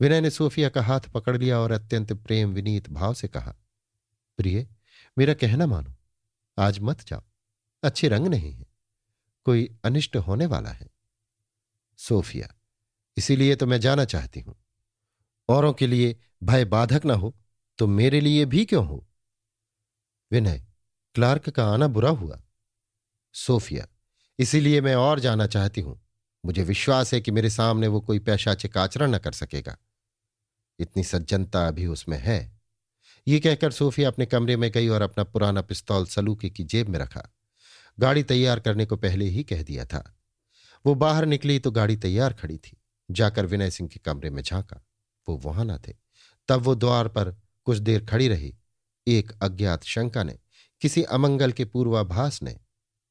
विनय ने सोफिया का हाथ पकड़ लिया और अत्यंत प्रेम विनीत भाव से कहा, प्रिय, मेरा कहना मानो, आज मत जाओ। अच्छे रंग नहीं है, कोई अनिष्ट होने वाला है। सोफिया, इसीलिए तो मैं जाना चाहती हूं। औरों के लिए भय बाधक ना हो तो मेरे लिए भी क्यों हो? विनय, क्लार्क का आना बुरा हुआ। सोफिया, इसीलिए मैं और जाना चाहती हूं। मुझे विश्वास है कि मेरे सामने वो कोई पैशाचिक आचरण न कर सकेगा। इतनी सज्जनता अभी उसमें है। ये कहकर सोफिया अपने कमरे में गई और अपना पुराना पिस्तौल सलूके की जेब में रखा। गाड़ी तैयार करने को पहले ही कह दिया था। वो बाहर निकली तो गाड़ी तैयार खड़ी थी। जाकर विनय सिंह के कमरे में झांका, वो वहां न थे। तब वो द्वार पर कुछ देर खड़ी रही। एक अज्ञात शंका ने, किसी अमंगल के पूर्वाभास ने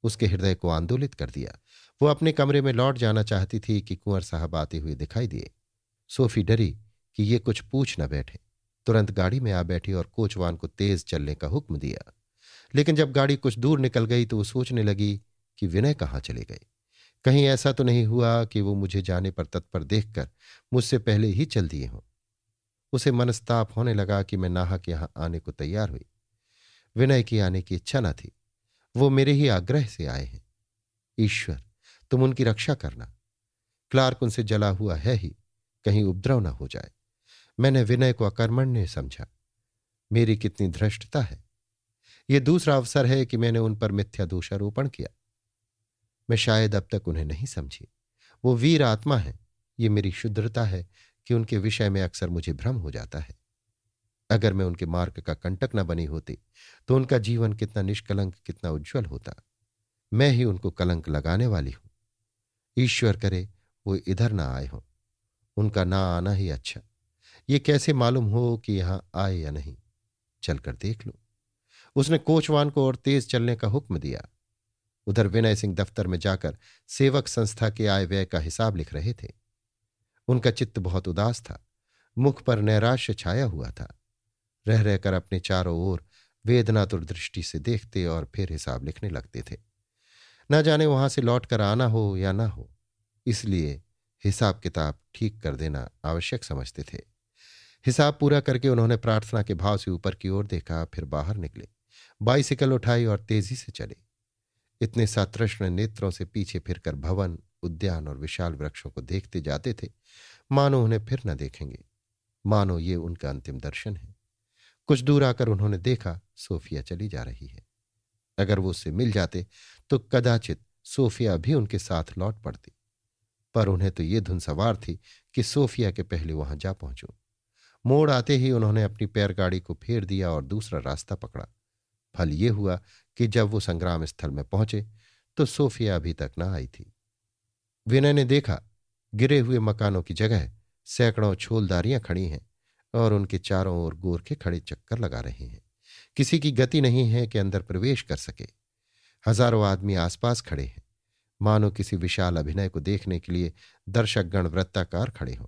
उसके हृदय को आंदोलित कर दिया। वो अपने कमरे में लौट जाना चाहती थी कि कुंवर साहब आते हुए दिखाई दिए। सोफी डरी कि ये कुछ पूछ न बैठे, तुरंत गाड़ी में आ बैठी और कोचवान को तेज चलने का हुक्म दिया। लेकिन जब गाड़ी कुछ दूर निकल गई तो वो सोचने लगी कि विनय कहाँ चले गए। कहीं ऐसा तो नहीं हुआ कि वो मुझे जाने पर तत्पर देखकर मुझसे पहले ही चल दिए हों। उसे मनस्ताप होने लगा कि मैं नाहक यहां आने को तैयार हुई। विनय की आने की इच्छा न थी, वो मेरे ही आग्रह से आए हैं। ईश्वर, तुम उनकी रक्षा करना। क्लार्क उनसे जला हुआ है ही, कहीं उपद्रव न हो जाए। मैंने विनय को अकर्मण्य समझा। मेरी कितनी धृष्टता है। यह दूसरा अवसर है कि मैंने उन पर मिथ्या दोषारोपण किया। मैं शायद अब तक उन्हें नहीं समझी। वो वीर आत्मा है। ये मेरी शुद्रता है कि उनके विषय में अक्सर मुझे भ्रम हो जाता है। अगर मैं उनके मार्ग का कंटक न बनी होती तो उनका जीवन कितना निष्कलंक, कितना उज्जवल होता। मैं ही उनको कलंक लगाने वाली हूं। ईश्वर करे वो इधर ना आए हों। उनका ना आना ही अच्छा। ये कैसे मालूम हो कि यहां आए या नहीं, चलकर देख लो। उसने कोचवान को और तेज चलने का हुक्म दिया। उधर विनय सिंह दफ्तर में जाकर सेवक संस्था के आय व्यय का हिसाब लिख रहे थे। उनका चित्त बहुत उदास था। मुख पर नैराश्य छाया हुआ था। रह रहकर अपने चारों ओर वेदनातुर दृष्टि से देखते और फिर हिसाब लिखने लगते थे। न जाने वहां से लौटकर आना हो या ना हो, इसलिए हिसाब किताब ठीक कर देना आवश्यक समझते थे। हिसाब पूरा करके उन्होंने प्रार्थना के भाव से ऊपर की ओर देखा, फिर बाहर निकले, बाइसिकल उठाई और तेजी से चले। इतने सातृष्ण नेत्रों से पीछे फिरकर भवन, उद्यान और विशाल वृक्षों को देखते जाते थे मानो उन्हें फिर न देखेंगे, मानो ये उनका अंतिम दर्शन है। कुछ दूर आकर उन्होंने देखा सोफिया चली जा रही है। अगर वो उससे मिल जाते तो कदाचित सोफिया भी उनके साथ लौट पड़ती, पर उन्हें तो ये धुन सवार थी कि सोफिया के पहले वहां जा पहुंचूं। मोड़ आते ही उन्होंने अपनी पैरगाड़ी को फेर दिया और दूसरा रास्ता पकड़ा। फल ये हुआ कि जब वो संग्राम स्थल में पहुंचे तो सोफिया अभी तक न आई थी। विनय ने देखा गिरे हुए मकानों की जगह सैकड़ों छोलदारियां खड़ी हैं और उनके चारों ओर गोरखे खड़े चक्कर लगा रहे हैं। किसी की गति नहीं है कि अंदर प्रवेश कर सके। हजारों आदमी आसपास खड़े हैं, मानो किसी विशाल अभिनय को देखने के लिए दर्शकगण वृत्ताकार खड़े हों।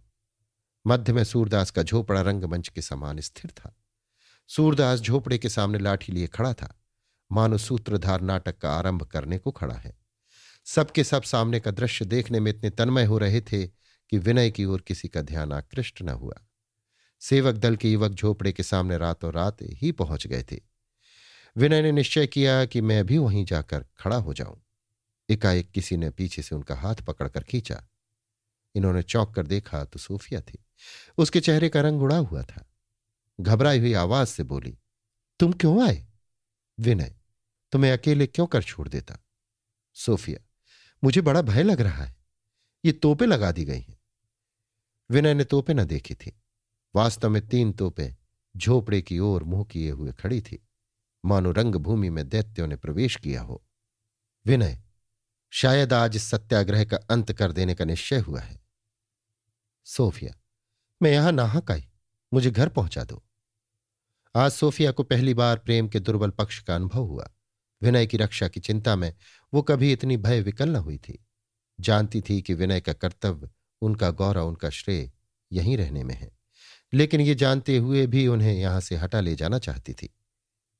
मध्य में सूरदास का झोपड़ा रंगमंच के समान स्थिर था। सूरदास झोपड़े के सामने लाठी लिए खड़ा था, मानो सूत्रधार नाटक का आरंभ करने को खड़ा है। सबके सब सामने का दृश्य देखने में इतने तन्मय हो रहे थे कि विनय की ओर किसी का ध्यान आकृष्ट न हुआ। सेवक दल के युवक झोपड़े के सामने रातों रात ही पहुंच गए थे। विनय ने निश्चय किया कि मैं भी वहीं जाकर खड़ा हो जाऊं। एकाएक किसी ने पीछे से उनका हाथ पकड़कर खींचा। इन्होंने चौंक कर देखा तो सोफिया थी। उसके चेहरे का रंग उड़ा हुआ था। घबराई हुई आवाज से बोली, तुम क्यों आए? विनय, तुम्हें अकेले क्यों कर छोड़ देता? सोफिया, मुझे बड़ा भय लग रहा है। ये तोपें लगा दी गई हैं। विनय ने तोपें न देखी थी। वास्तव में 3 तोपें झोपड़े की ओर मुंह किए हुए खड़ी थी, मानो रंगभूमि में दैत्यों ने प्रवेश किया हो। विनय, शायद आज इस सत्याग्रह का अंत कर देने का निश्चय हुआ है। सोफिया, मैं यहां नाहक आई, मुझे घर पहुंचा दो। आज सोफिया को पहली बार प्रेम के दुर्बल पक्ष का अनुभव हुआ। विनय की रक्षा की चिंता में वो कभी इतनी भय विकल न हुई थी। जानती थी कि विनय का कर्तव्य, उनका गौरव, उनका श्रेय यहीं रहने में है, लेकिन ये जानते हुए भी उन्हें यहां से हटा ले जाना चाहती थी।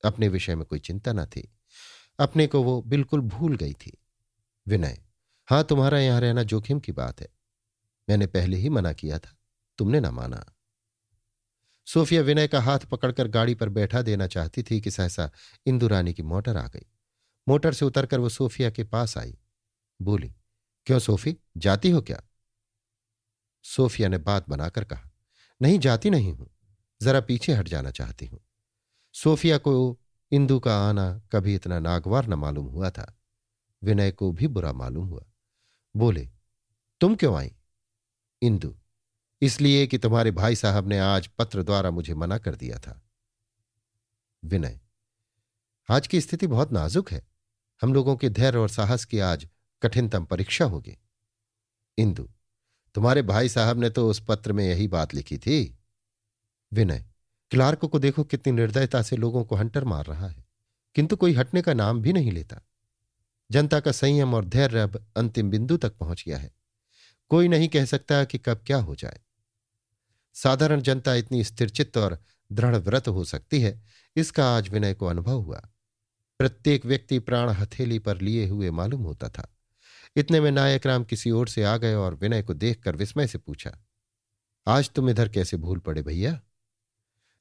अपने विषय में कोई चिंता न थी। अपने को वो बिल्कुल भूल गई थी। विनय, हां, तुम्हारा यहां रहना जोखिम की बात है। मैंने पहले ही मना किया था, तुमने ना माना। सोफिया विनय का हाथ पकड़कर गाड़ी पर बैठा देना चाहती थी कि सहसा इंदुरानी की मोटर आ गई। मोटर से उतरकर वो सोफिया के पास आई। बोली, क्यों सोफी, जाती हो क्या? सोफिया ने बात बनाकर कहा, नहीं, जाती नहीं हूं, जरा पीछे हट जाना चाहती हूं। सोफिया को इंदु का आना कभी इतना नागवार न मालूम हुआ था। विनय को भी बुरा मालूम हुआ। बोले, तुम क्यों आई? इंदु, इसलिए कि तुम्हारे भाई साहब ने आज पत्र द्वारा मुझे मना कर दिया था। विनय, आज की स्थिति बहुत नाजुक है। हम लोगों के धैर्य और साहस की आज कठिनतम परीक्षा होगी। इंदु, तुम्हारे भाई साहब ने तो उस पत्र में यही बात लिखी थी। विनय, क्लार्क को देखो कितनी निर्दयता से लोगों को हंटर मार रहा है, किंतु कोई हटने का नाम भी नहीं लेता। जनता का संयम और धैर्य अब अंतिम बिंदु तक पहुंच गया है। कोई नहीं कह सकता कि कब क्या हो जाए। साधारण जनता इतनी स्थिरचित्त और दृढ़ व्रत हो सकती है, इसका आज विनय को अनुभव हुआ। प्रत्येक व्यक्ति प्राण हथेली पर लिए हुए मालूम होता था। इतने में नायक राम किसी ओर से आ गए और विनय को देखकर विस्मय से पूछा, आज तुम इधर कैसे भूल पड़े भैया?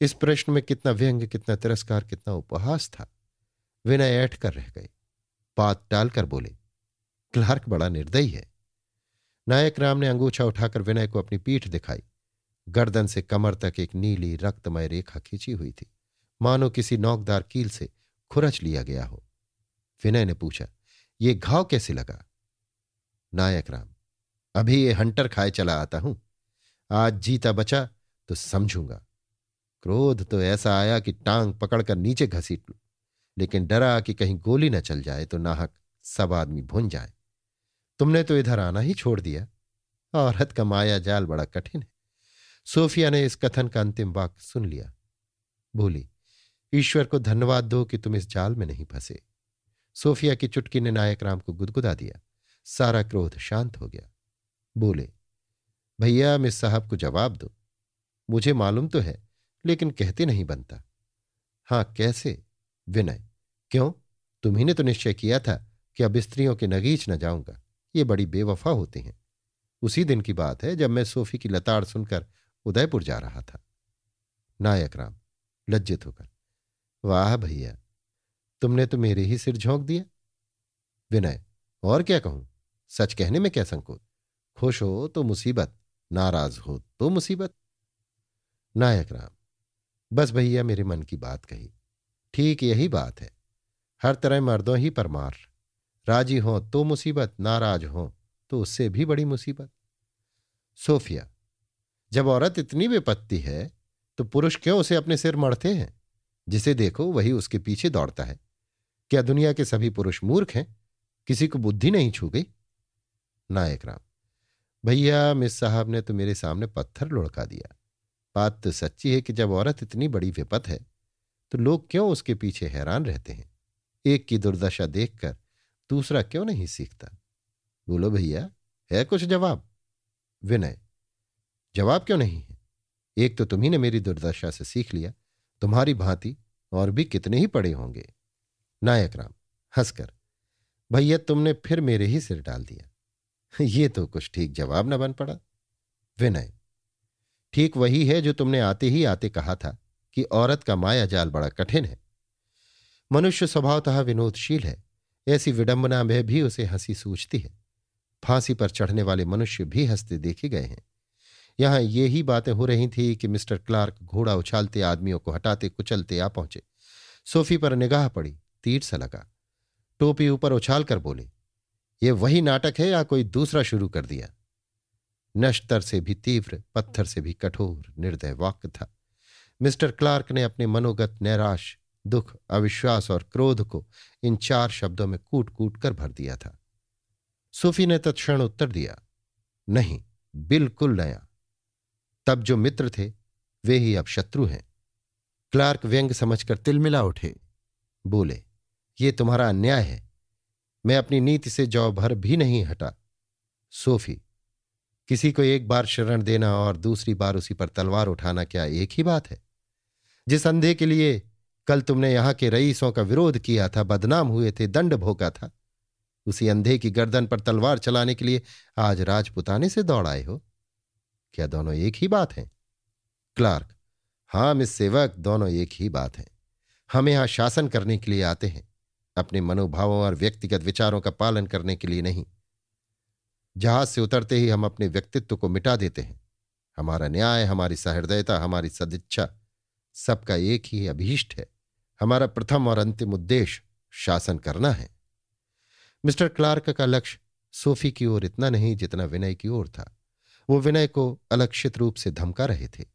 इस प्रश्न में कितना व्यंग्य, कितना तिरस्कार, कितना उपहास था। विनय ऐठ कर रह गए। बात टालकर बोले, क्लार्क बड़ा निर्दयी है। नायक राम ने अंगूछा उठाकर विनय को अपनी पीठ दिखाई। गर्दन से कमर तक एक नीली रक्तमय रेखा खींची हुई थी, मानो किसी नोकदार कील से खुरच लिया गया हो। विनय ने पूछा, ये घाव कैसे लगा? नायक राम, अभी ये हंटर खाए चला आता हूं। आज जीता बचा तो समझूंगा। क्रोध तो ऐसा आया कि टांग पकड़कर नीचे घसीट लूं, लेकिन डरा कि कहीं गोली न चल जाए तो नाहक सब आदमी भुन जाए। तुमने तो इधर आना ही छोड़ दिया। औरत का माया जाल बड़ा कठिन है। सोफिया ने इस कथन का अंतिम वाक्य सुन लिया। बोली, ईश्वर को धन्यवाद दो कि तुम इस जाल में नहीं फंसे। सोफिया की चुटकी ने नायक राम को गुदगुदा दिया। सारा क्रोध शांत हो गया। बोले, भैया मिस साहब को जवाब दो। मुझे मालूम तो है, लेकिन कहते नहीं बनता। हाँ, कैसे? विनय, क्यों? तुम्ही ने तो निश्चय किया था कि अब स्त्रियों के नगीच न जाऊंगा। ये बड़ी बेवफा होती हैं। उसी दिन की बात है जब मैं सोफी की लताड़ सुनकर उदयपुर जा रहा था। नायक राम लज्जित होकर, वाह भैया, तुमने तो मेरे ही सिर झोंक दिया। विनय, और क्या कहूं? सच कहने में क्या संकोच? खुश हो तो मुसीबत, नाराज हो तो मुसीबत। नायक राम, बस भैया मेरे मन की बात कही। ठीक यही बात है। हर तरह मर्दों ही पर मार। राजी हो तो मुसीबत, नाराज हो तो उससे भी बड़ी मुसीबत। सोफिया, जब औरत इतनी विपत्ति है तो पुरुष क्यों उसे अपने सिर मढ़ते हैं? जिसे देखो वही उसके पीछे दौड़ता है। क्या दुनिया के सभी पुरुष मूर्ख हैं? किसी को बुद्धि नहीं छू गई? नायक राम, भैया मिस साहब ने तो मेरे सामने पत्थर लुढ़का दिया। बात तो सच्ची है कि जब औरत इतनी बड़ी विपत है तो लोग क्यों उसके पीछे हैरान रहते हैं? एक की दुर्दशा देखकर दूसरा क्यों नहीं सीखता? बोलो भैया, है कुछ जवाब? विनय, जवाब क्यों नहीं है? एक तो तुम्ही ने मेरी दुर्दशा से सीख लिया, तुम्हारी भांति और भी कितने ही पड़े होंगे। नायक राम हंसकर, भैया तुमने फिर मेरे ही सिर डाल दिया। ये तो कुछ ठीक जवाब न बन पड़ा। विनय, ठीक वही है जो तुमने आते ही आते कहा था कि औरत का माया जाल बड़ा कठिन है। मनुष्य स्वभावतः विनोदशील है। ऐसी विडंबना में भी उसे हंसी सूझती है। फांसी पर चढ़ने वाले मनुष्य भी हंसते देखे गए हैं। यहां ये ही बातें हो रही थी कि मिस्टर क्लार्क घोड़ा उछालते आदमियों को हटाते कुचलते आ पहुंचे। सोफी पर निगाह पड़ी, तीर सा लगा। टोपी ऊपर उछालकर बोले, ये वही नाटक है या कोई दूसरा शुरू कर दिया? नश्तर से भी तीव्र, पत्थर से भी कठोर, निर्दय वाक्य था। मिस्टर क्लार्क ने अपने मनोगत नैराश, दुख, अविश्वास और क्रोध को इन 4 शब्दों में कूट कूट कर भर दिया था। सूफी ने तत्क्षण उत्तर दिया, नहीं, बिल्कुल नया। तब जो मित्र थे वे ही अब शत्रु हैं। क्लार्क व्यंग समझकर तिलमिला उठे। बोले, ये तुम्हारा अन्याय है। मैं अपनी नीति से जौ भर भी नहीं हटा। सोफी, किसी को एक बार शरण देना और दूसरी बार उसी पर तलवार उठाना क्या एक ही बात है? जिस अंधे के लिए कल तुमने यहां के रईसों का विरोध किया था, बदनाम हुए थे, दंड भोगा था, उसी अंधे की गर्दन पर तलवार चलाने के लिए आज राजपुताने से दौड़ आए हो। क्या दोनों एक ही बात है? क्लार्क, हां मिस सेवक, दोनों एक ही बात है। हम यहां शासन करने के लिए आते हैं, अपने मनोभावों और व्यक्तिगत विचारों का पालन करने के लिए नहीं। जहाज से उतरते ही हम अपने व्यक्तित्व को मिटा देते हैं। हमारा न्याय, हमारी सहृदयता, हमारी सदिच्छा, सबका एक ही अभीष्ट है। हमारा प्रथम और अंतिम उद्देश्य शासन करना है। मिस्टर क्लार्क का लक्ष्य सोफी की ओर इतना नहीं जितना विनय की ओर था। वो विनय को अलक्षित रूप से धमका रहे थे।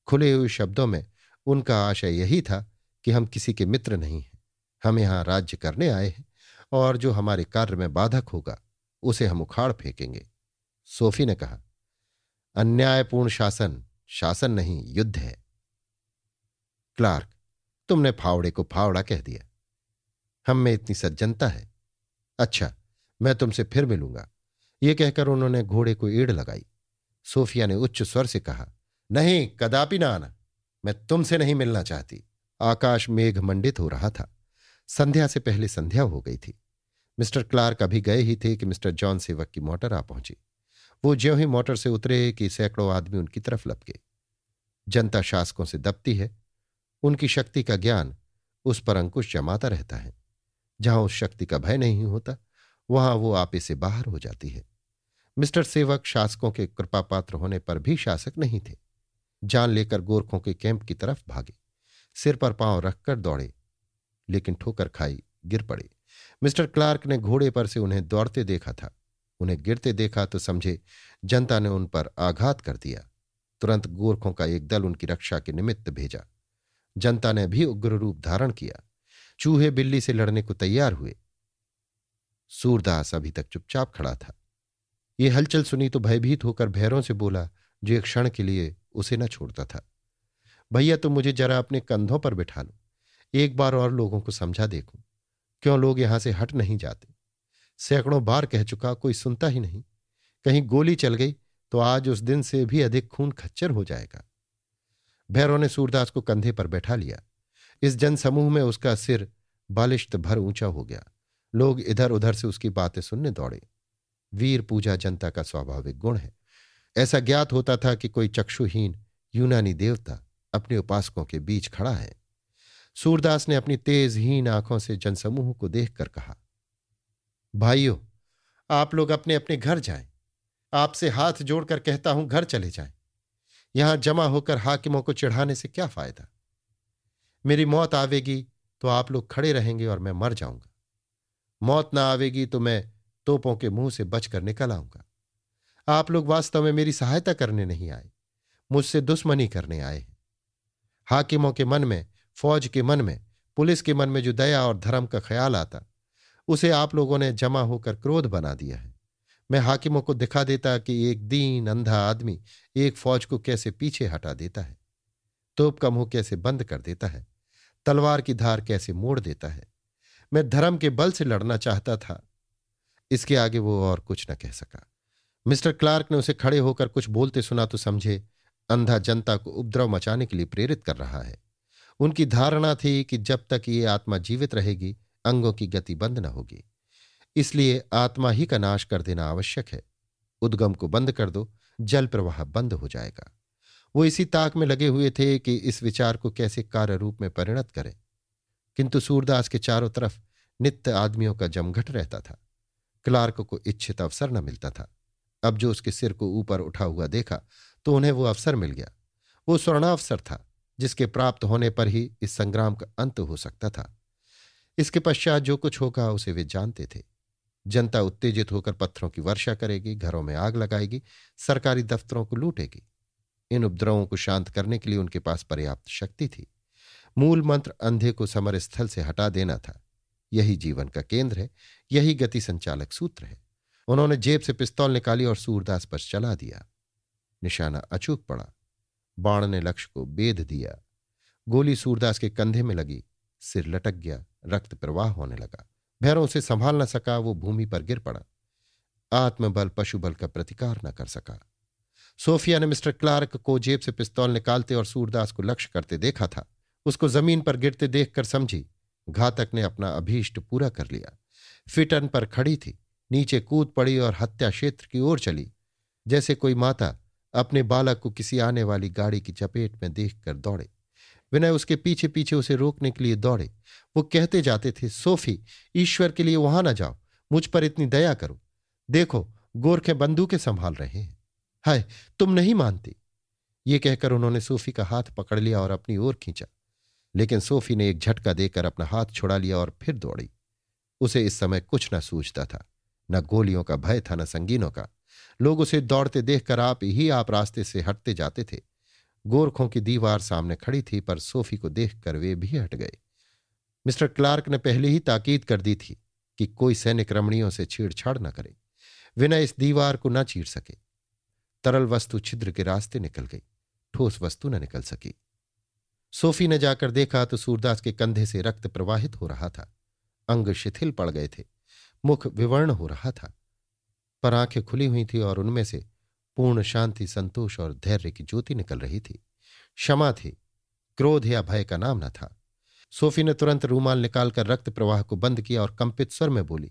खुले हुए शब्दों में उनका आशय यही था कि हम किसी के मित्र नहीं हैं, हम यहां राज्य करने आए हैं और जो हमारे कार्य में बाधक होगा उसे हम उखाड़ फेंकेंगे। सोफी ने कहा, अन्यायपूर्ण शासन शासन नहीं, युद्ध है। क्लार्क, तुमने फावड़े को फावड़ा कह दिया। हम में इतनी सज्जनता है। अच्छा, मैं तुमसे फिर मिलूंगा। ये कहकर उन्होंने घोड़े को एड़ लगाई। सोफिया ने उच्च स्वर से कहा, नहीं, कदापि ना आना, मैं तुमसे नहीं मिलना चाहती। आकाश मेघ मंडित हो रहा था। संध्या से पहले संध्या हो गई थी। मिस्टर क्लार्क अभी गए ही थे कि मिस्टर जॉन सेवक की मोटर आ पहुंची। वो ज्यों ही मोटर से उतरे कि सैकड़ों आदमी उनकी तरफ लपके। जनता शासकों से दबती है, उनकी शक्ति का ज्ञान उस पर अंकुश जमाता रहता है। जहां उस शक्ति का भय नहीं होता वहां वो आपे से बाहर हो जाती है। मिस्टर सेवक शासकों के कृपापात्र होने पर भी शासक नहीं थे। जान लेकर गोरखों के कैंप की तरफ भागे, सिर पर पांव रखकर दौड़े, लेकिन ठोकर खाई, गिर पड़े। मिस्टर क्लार्क ने घोड़े पर से उन्हें दौड़ते देखा था। उन्हें गिरते देखा तो समझे जनता ने उन पर आघात कर दिया। तुरंत गोरखों का एक दल उनकी रक्षा के निमित्त भेजा। जनता ने भी उग्र रूप धारण किया, चूहे बिल्ली से लड़ने को तैयार हुए। सूरदास अभी तक चुपचाप खड़ा था। ये हलचल सुनी तो भयभीत होकर भैरों से बोला, जो एक क्षण के लिए उसे न छोड़ता था, भैया तुम मुझे जरा अपने कंधों पर बिठा लो, एक बार और लोगों को समझा देखूं क्यों लोग यहां से हट नहीं जाते। सैकड़ों बार कह चुका, कोई सुनता ही नहीं। कहीं गोली चल गई तो आज उस दिन से भी अधिक खून खच्चर हो जाएगा। भैरों ने सूरदास को कंधे पर बैठा लिया। इस जनसमूह में उसका सिर बालिश्त भर ऊंचा हो गया। लोग इधर उधर से उसकी बातें सुनने दौड़े। वीर पूजा जनता का स्वाभाविक गुण है। ऐसा ज्ञात होता था कि कोई चक्षुहीन यूनानी देवता अपने उपासकों के बीच खड़ा है। सूरदास ने अपनी तेजहीन आंखों से जनसमूह को देखकर कहा, भाइयों, आप लोग अपने अपने घर जाएं। आपसे हाथ जोड़कर कहता हूं, घर चले जाएं। यहां जमा होकर हाकिमों को चिढ़ाने से क्या फायदा। मेरी मौत आवेगी तो आप लोग खड़े रहेंगे और मैं मर जाऊंगा। मौत ना आवेगी तो मैं तोपों के मुंह से बचकर निकल आऊंगा। आप लोग वास्तव में मेरी सहायता करने नहीं आए, मुझसे दुश्मनी करने आए हैं। हाकिमों के मन में, फौज के मन में, पुलिस के मन में जो दया और धर्म का ख्याल आता, उसे आप लोगों ने जमा होकर क्रोध बना दिया है। मैं हाकिमों को दिखा देता कि एक दीन अंधा आदमी एक फौज को कैसे पीछे हटा देता है, तोप का मुंह कैसे बंद कर देता है, तलवार की धार कैसे मोड़ देता है। मैं धर्म के बल से लड़ना चाहता था। इसके आगे वो और कुछ न कह सका। मिस्टर क्लार्क ने उसे खड़े होकर कुछ बोलते सुना तो समझे अंधा जनता को उपद्रव मचाने के लिए प्रेरित कर रहा है। उनकी धारणा थी कि जब तक ये आत्मा जीवित रहेगी अंगों की गति बंद न होगी, इसलिए आत्मा ही का नाश कर देना आवश्यक है। उद्गम को बंद कर दो, जल प्रवाह बंद हो जाएगा। वो इसी ताक में लगे हुए थे कि इस विचार को कैसे कार्य रूप में परिणत करें। किंतु सूरदास के चारों तरफ नित्य आदमियों का जमघट रहता था। क्लार्क को इच्छित अवसर न मिलता था। अब जो उसके सिर को ऊपर उठा हुआ देखा तो उन्हें वो अवसर मिल गया। वो स्वर्णावसर था जिसके प्राप्त होने पर ही इस संग्राम का अंत हो सकता था। इसके पश्चात जो कुछ होगा उसे वे जानते थे। जनता उत्तेजित होकर पत्थरों की वर्षा करेगी, घरों में आग लगाएगी, सरकारी दफ्तरों को लूटेगी। इन उपद्रवों को शांत करने के लिए उनके पास पर्याप्त शक्ति थी। मूल मंत्र अंधे को समर स्थल से हटा देना था। यही जीवन का केंद्र है, यही गति संचालक सूत्र है। उन्होंने जेब से पिस्तौल निकाली और सूरदास पर चला दिया। निशाना अचूक पड़ा। बाण ने लक्ष्य को बेध दिया। गोली सूरदास के कंधे में लगी, सिर लटक गया, रक्त प्रवाह होने लगा। भैरों उसे संभाल न सका, वो भूमि पर गिर पड़ा। आत्मबल पशुबल का प्रतिकार न कर सका। सोफिया ने मिस्टर क्लार्क को जेब से पिस्तौल निकालते और सूरदास को लक्ष्य करते देखा था। उसको जमीन पर गिरते देखकर समझी घातक ने अपना अभीष्ट पूरा कर लिया। फिटन पर खड़ी थी, नीचे कूद पड़ी और हत्या क्षेत्र की ओर चली, जैसे कोई माता अपने बालक को किसी आने वाली गाड़ी की चपेट में देखकर दौड़े। विनय उसके पीछे पीछे उसे रोकने के लिए दौड़े। वो कहते जाते थे, सोफी, ईश्वर के लिए वहां न जाओ, मुझ पर इतनी दया करो। देखो, गोरखे बंदूकें संभाल रहे हैं। हाय, तुम नहीं मानती। ये कहकर उन्होंने सोफी का हाथ पकड़ लिया और अपनी ओर खींचा, लेकिन सोफी ने एक झटका देकर अपना हाथ छुड़ा लिया और फिर दौड़ी। उसे इस समय कुछ न सूझता था। न गोलियों का भय था, न संगीनों का। लोग उसे दौड़ते देखकर आप रास्ते से हटते जाते थे। गोरखों की दीवार सामने खड़ी थी, पर सोफी को देखकर वे भी हट गए। मिस्टर क्लार्क ने पहले ही ताकीद कर दी थी कि कोई सैनिक रमणियों से छेड़छाड़ न करे। विनय इस दीवार को न चीर सके। तरल वस्तु छिद्र के रास्ते निकल गई, ठोस वस्तु न निकल सकी। सोफी ने जाकर देखा तो सूरदास के कंधे से रक्त प्रवाहित हो रहा था। अंग शिथिल पड़ गए थे, मुख विवर्ण हो रहा था, पर आंखें खुली हुई थी और उनमें से पूर्ण शांति, संतोष और धैर्य की ज्योति निकल रही थी। क्षमा थी, क्रोध या भय का नाम न था। सोफी ने तुरंत रूमाल निकालकर रक्त प्रवाह को बंद किया और कंपित स्वर में बोली,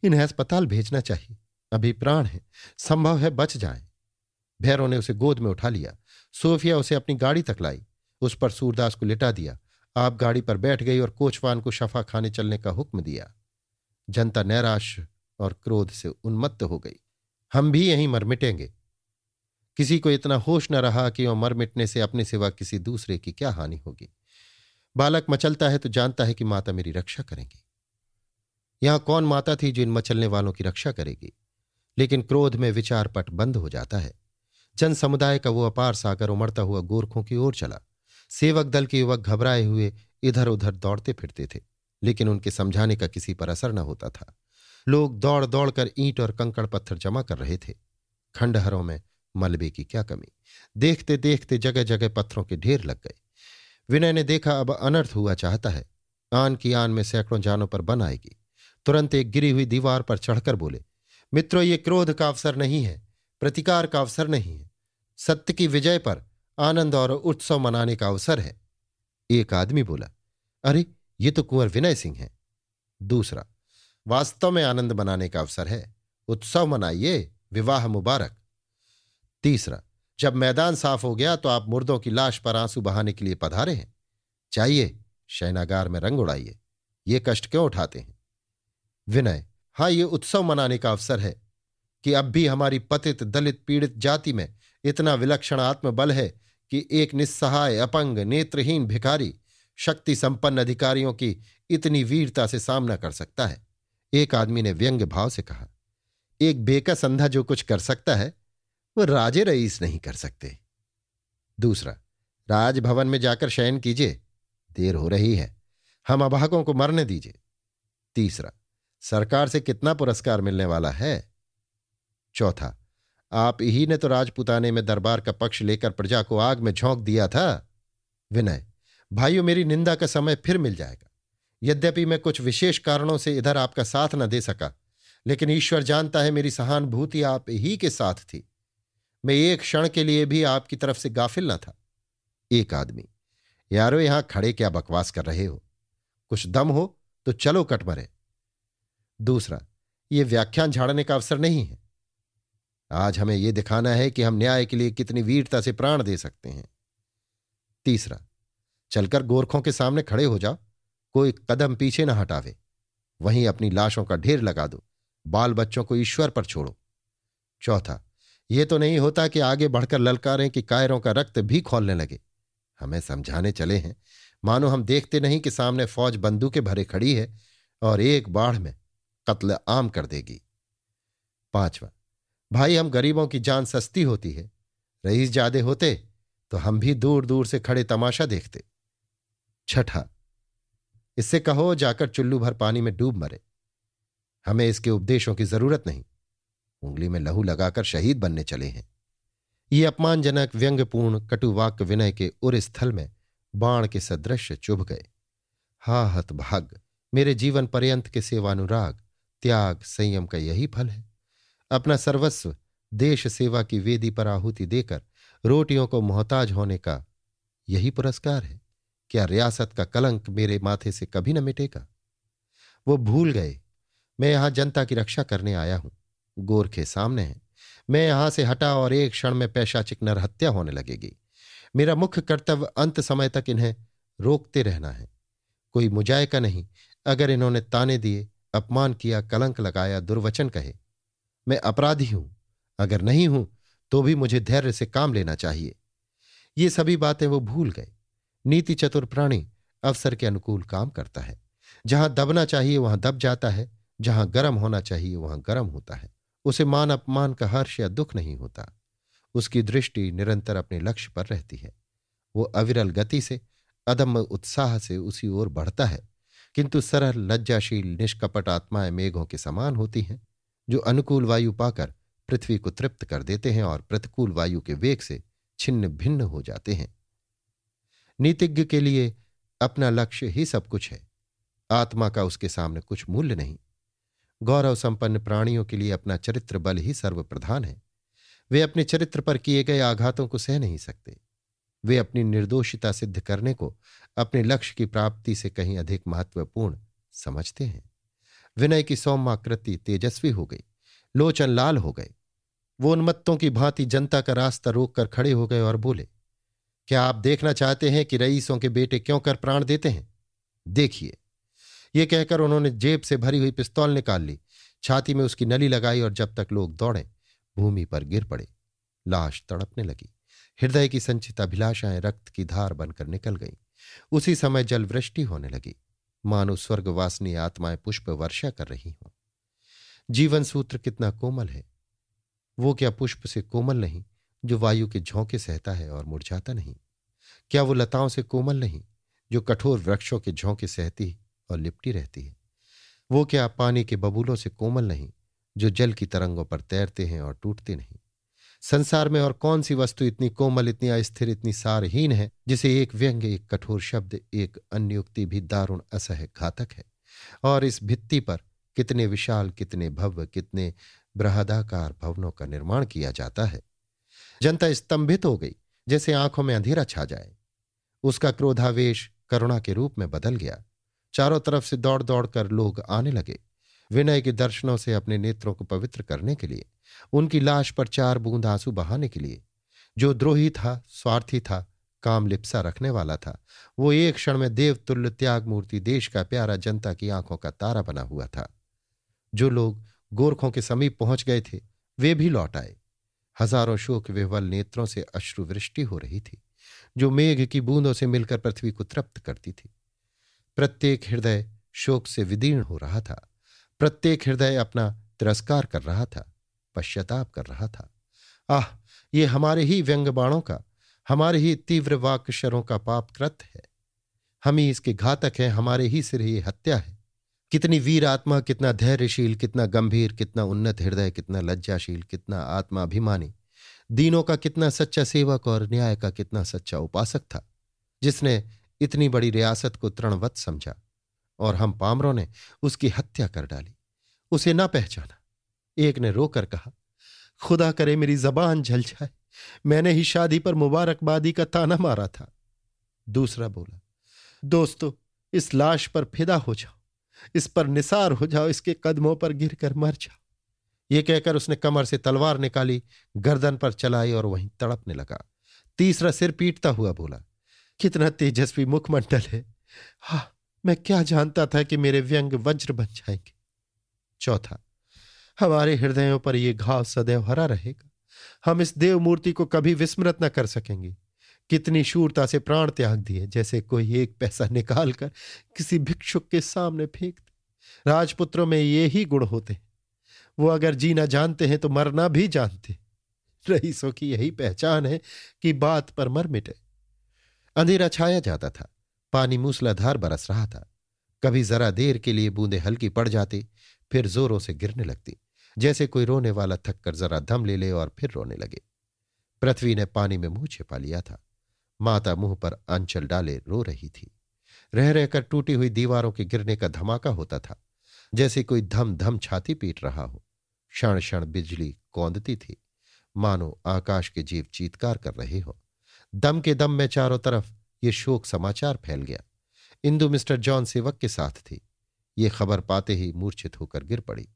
इन्हें अस्पताल भेजना चाहिए, अभी प्राण है, संभव है बच जाएं। भैरव ने उसे गोद में उठा लिया। सोफिया उसे अपनी गाड़ी तक लाई, उस पर सूरदास को लिटा दिया। आप गाड़ी पर बैठ गई और कोचवान को शफा खाने चलने का हुक्म दिया। जनता नैराश और क्रोध से उन्मत्त हो गई। हम भी यहीं मर मिटेंगे। किसी को इतना होश न रहा कि वह मर मिटने से अपने सिवा किसी दूसरे की क्या हानि होगी। बालक मचलता है तो जानता है कि माता मेरी रक्षा करेंगी। यहां कौन माता थी जो इन मचलने वालों की रक्षा करेगी? लेकिन क्रोध में विचारपट बंद हो जाता है। जन समुदाय का वो अपार सागर उमड़ता हुआ गोरखों की ओर चला। सेवक दल के युवक घबराए हुए इधर उधर दौड़ते फिरते थे, लेकिन उनके समझाने का किसी पर असर न होता था। लोग दौड़ दौड़कर ईंट और कंकड़ पत्थर जमा कर रहे थे। खंडहरों में मलबे की क्या कमी। देखते देखते जगह जगह पत्थरों के ढेर लग गए। विनय ने देखा अब अनर्थ हुआ चाहता है। आन की आन में सैकड़ों जानों पर बन आएगी। तुरंत एक गिरी हुई दीवार पर चढ़कर बोले, मित्रों, ये क्रोध का अवसर नहीं है, प्रतिकार का अवसर नहीं है, सत्य की विजय पर आनंद और उत्सव मनाने का अवसर है। एक आदमी बोला, अरे ये तो कुंवर विनय सिंह है। दूसरा, वास्तव में आनंद मनाने का अवसर है, उत्सव मनाइए, विवाह मुबारक। तीसरा, जब मैदान साफ हो गया तो आप मुर्दों की लाश पर आंसू बहाने के लिए पधारे हैं। चाहिए शयनागार में रंग उड़ाइए, ये कष्ट क्यों उठाते हैं? विनय, हाँ, ये उत्सव मनाने का अवसर है कि अब भी हमारी पतित दलित पीड़ित जाति में इतना विलक्षण आत्मबल है कि एक निस्सहाय अपंग नेत्रहीन भिखारी शक्ति संपन्न अधिकारियों की इतनी वीरता से सामना कर सकता है। एक आदमी ने व्यंग्य भाव से कहा, एक बेकस अंधा जो कुछ कर सकता है वो राजे रईस नहीं कर सकते। दूसरा, राजभवन में जाकर शयन कीजिए, देर हो रही है, हम अभागों को मरने दीजिए। तीसरा, सरकार से कितना पुरस्कार मिलने वाला है? चौथा, आप ही ने तो राजपुताने में दरबार का पक्ष लेकर प्रजा को आग में झोंक दिया था। विनय, भाइयों, मेरी निंदा का समय फिर मिल जाएगा। यद्यपि मैं कुछ विशेष कारणों से इधर आपका साथ न दे सका, लेकिन ईश्वर जानता है मेरी सहानुभूति आप ही के साथ थी। मैं एक क्षण के लिए भी आपकी तरफ से गाफिल न था। एक आदमी, यारो यहां खड़े क्या बकवास कर रहे हो? कुछ दम हो तो चलो कट मरे। दूसरा, ये व्याख्यान झाड़ने का अवसर नहीं है। आज हमें यह दिखाना है कि हम न्याय के लिए कितनी वीरता से प्राण दे सकते हैं। तीसरा, चलकर गोरखों के सामने खड़े हो जाओ, कोई कदम पीछे न हटावे, वहीं अपनी लाशों का ढेर लगा दो, बाल बच्चों को ईश्वर पर छोड़ो। चौथा, यह तो नहीं होता कि आगे बढ़कर ललकारें कि कायरों का रक्त भी खौलने लगे। हमें समझाने चले हैं, मानो हम देखते नहीं कि सामने फौज बंदूकें भरे खड़ी है और एक बाढ़ में कत्ल आम कर देगी। पांचवा, भाई, हम गरीबों की जान सस्ती होती है, रईस ज्यादे होते तो हम भी दूर दूर से खड़े तमाशा देखते। छठा, इससे कहो जाकर चुल्लू भर पानी में डूब मरे, हमें इसके उपदेशों की जरूरत नहीं, उंगली में लहू लगाकर शहीद बनने चले हैं। ये अपमानजनक व्यंग्यपूर्ण कटुवाक्य विनय के उर स्थल में बाण के सदृश चुभ गए। हा हतभाग, मेरे जीवन पर्यंत के सेवानुराग त्याग संयम का यही फल है। अपना सर्वस्व देश सेवा की वेदी पर आहुति देकर रोटियों को मोहताज होने का यही पुरस्कार है। क्या रियासत का कलंक मेरे माथे से कभी न मिटेगा? वो भूल गए, मैं यहां जनता की रक्षा करने आया हूं। गोरखे सामने हैं, मैं यहां से हटा और एक क्षण में पैशाचिक नरहत्या होने लगेगी। मेरा मुख्य कर्तव्य अंत समय तक इन्हें रोकते रहना है। कोई मुजायका नहीं अगर इन्होंने ताने दिए, अपमान किया, कलंक लगाया, दुर्वचन कहे। मैं अपराधी हूं, अगर नहीं हूं तो भी मुझे धैर्य से काम लेना चाहिए। ये सभी बातें वो भूल गए। नीति चतुर प्राणी अवसर के अनुकूल काम करता है। जहां दबना चाहिए वहां दब जाता है, जहां गर्म होना चाहिए वहां गर्म होता है। उसे मान अपमान का हर्ष या दुख नहीं होता। उसकी दृष्टि निरंतर अपने लक्ष्य पर रहती है। वो अविरल गति से, अदम्य उत्साह से उसी ओर बढ़ता है। किंतु सरल, लज्जाशील, निष्कपट आत्माएं मेघों के समान होती हैं, जो अनुकूल वायु पाकर पृथ्वी को तृप्त कर देते हैं और प्रतिकूल वायु के वेग से छिन्न भिन्न हो जाते हैं। नीतिज्ञ के लिए अपना लक्ष्य ही सब कुछ है। आत्मा का उसके सामने कुछ मूल्य नहीं। गौरव संपन्न प्राणियों के लिए अपना चरित्र बल ही सर्वप्रधान है। वे अपने चरित्र पर किए गए आघातों को सह नहीं सकते। वे अपनी निर्दोषिता सिद्ध करने को अपने लक्ष्य की प्राप्ति से कहीं अधिक महत्वपूर्ण समझते हैं। विनय की सौम्याकृति तेजस्वी हो गई, लोचन लाल हो गए। वो उन्मत्तों की भांति जनता का रास्ता रोककर खड़े हो गए और बोले, क्या आप देखना चाहते हैं कि रईसों के बेटे क्यों कर प्राण देते हैं? देखिए। ये कहकर उन्होंने जेब से भरी हुई पिस्तौल निकाल ली, छाती में उसकी नली लगाई और जब तक लोग दौड़े भूमि पर गिर पड़े। लाश तड़पने लगी। हृदय की संचित अभिलाषाएं रक्त की धार बनकर निकल गईं। उसी समय जलवृष्टि होने लगी, मानो स्वर्गवासिनी आत्माएं पुष्प वर्षा कर रही हों। जीवन सूत्र कितना कोमल है! वो क्या पुष्प से कोमल नहीं जो वायु के झोंके सहता है और मुरझाता नहीं? क्या वो लताओं से कोमल नहीं जो कठोर वृक्षों के झोंके सहती और लिपटी रहती है? वो क्या पानी के बबूलों से कोमल नहीं जो जल की तरंगों पर तैरते हैं और टूटते नहीं? संसार में और कौन सी वस्तु इतनी कोमल, इतनी अस्थिर, इतनी सारहीन है जिसे एक व्यंग्य, एक कठोर शब्द, एक अन्य युक्ति भी दारुण असह्य घातक है? और इस भित्ति पर कितने विशाल, कितने भव्य, कितने बृहदाकार भवनों का निर्माण किया जाता है। जनता स्तंभित हो गई, जैसे आंखों में अंधेरा छा जाए। उसका क्रोधावेश करुणा के रूप में बदल गया। चारों तरफ से दौड़ दौड़ कर लोग आने लगे, विनय के दर्शनों से अपने नेत्रों को पवित्र करने के लिए, उनकी लाश पर 4 बूंद आंसू बहाने के लिए। जो द्रोही था, स्वार्थी था, काम लिप्सा रखने वाला था, वो एक क्षण में देवतुल्य त्याग मूर्ति, देश का प्यारा, जनता की आंखों का तारा बना हुआ था। जो लोग गोरखों के समीप पहुंच गए थे वे भी लौट आए। हजारों शोक विह्वल नेत्रों से अश्रुवृष्टि हो रही थी, जो मेघ की बूंदों से मिलकर पृथ्वी को तृप्त करती थी। प्रत्येक हृदय शोक से विदीर्ण हो रहा था। प्रत्येक हृदय अपना तिरस्कार कर रहा था, पश्चाताप कर रहा था। आह, ये हमारे ही व्यंग बाणों का, हमारे ही तीव्र वाक्शरों का पाप कृत है। हम ही इसके घातक हैं, हमारे ही सिर ये हत्या है। कितनी वीर आत्मा, कितना धैर्यशील, कितना गंभीर, कितना उन्नत हृदय, कितना लज्जाशील, कितना आत्माभिमानी, दीनों का कितना सच्चा सेवक और न्याय का कितना सच्चा उपासक था, जिसने इतनी बड़ी रियासत को तृणवत समझा और हम पामरों ने उसकी हत्या कर डाली, उसे ना पहचाना। एक ने रोकर कहा, खुदा करे मेरी जबान जल जाए, मैंने ही शादी पर मुबारकबादी का ताना मारा था। दूसरा बोला, दोस्तों, इस लाश पर फिदा हो जाओ, इस पर निसार हो जाओ, इसके कदमों पर गिरकर मर जाओ। ये कहकर उसने कमर से तलवार निकाली, गर्दन पर चलाई और वहीं तड़पने लगा। तीसरा सिर पीटता हुआ बोला, कितना तेजस्वी मुखमंडल है! हाँ, मैं क्या जानता था कि मेरे व्यंग वज्र बन जाएंगे। चौथा, हमारे हृदयों पर यह घाव सदैव हरा रहेगा, हम इस देव मूर्ति को कभी विस्मृत न कर सकेंगे। कितनी शूरता से प्राण त्याग दिए, जैसे कोई एक पैसा निकालकर किसी भिक्षुक के सामने फेंक दे। राजपुत्रों में ये ही गुण होते हैं, वो अगर जीना जानते हैं तो मरना भी जानते। रईसों की यही पहचान है कि बात पर मर मिटे। अंधेरा छाया जाता था, पानी मूसलाधार बरस रहा था। कभी जरा देर के लिए बूंदें हल्की पड़ जाती, फिर जोरों से गिरने लगती, जैसे कोई रोने वाला थककर जरा दम ले ले और फिर रोने लगे। पृथ्वी ने पानी में मुंह छिपा लिया था। माता मुंह पर आंचल डाले रो रही थी। रह रहकर टूटी हुई दीवारों के गिरने का धमाका होता था, जैसे कोई धम धम छाती पीट रहा हो। क्षण क्षण बिजली कौंदती थी, मानो आकाश के जीव चीत्कार कर रहे हो। दम के दम में चारों तरफ ये शोक समाचार फैल गया। इंदु मिस्टर जॉन सेवक के साथ थी। ये खबर पाते ही मूर्छित होकर गिर पड़ी।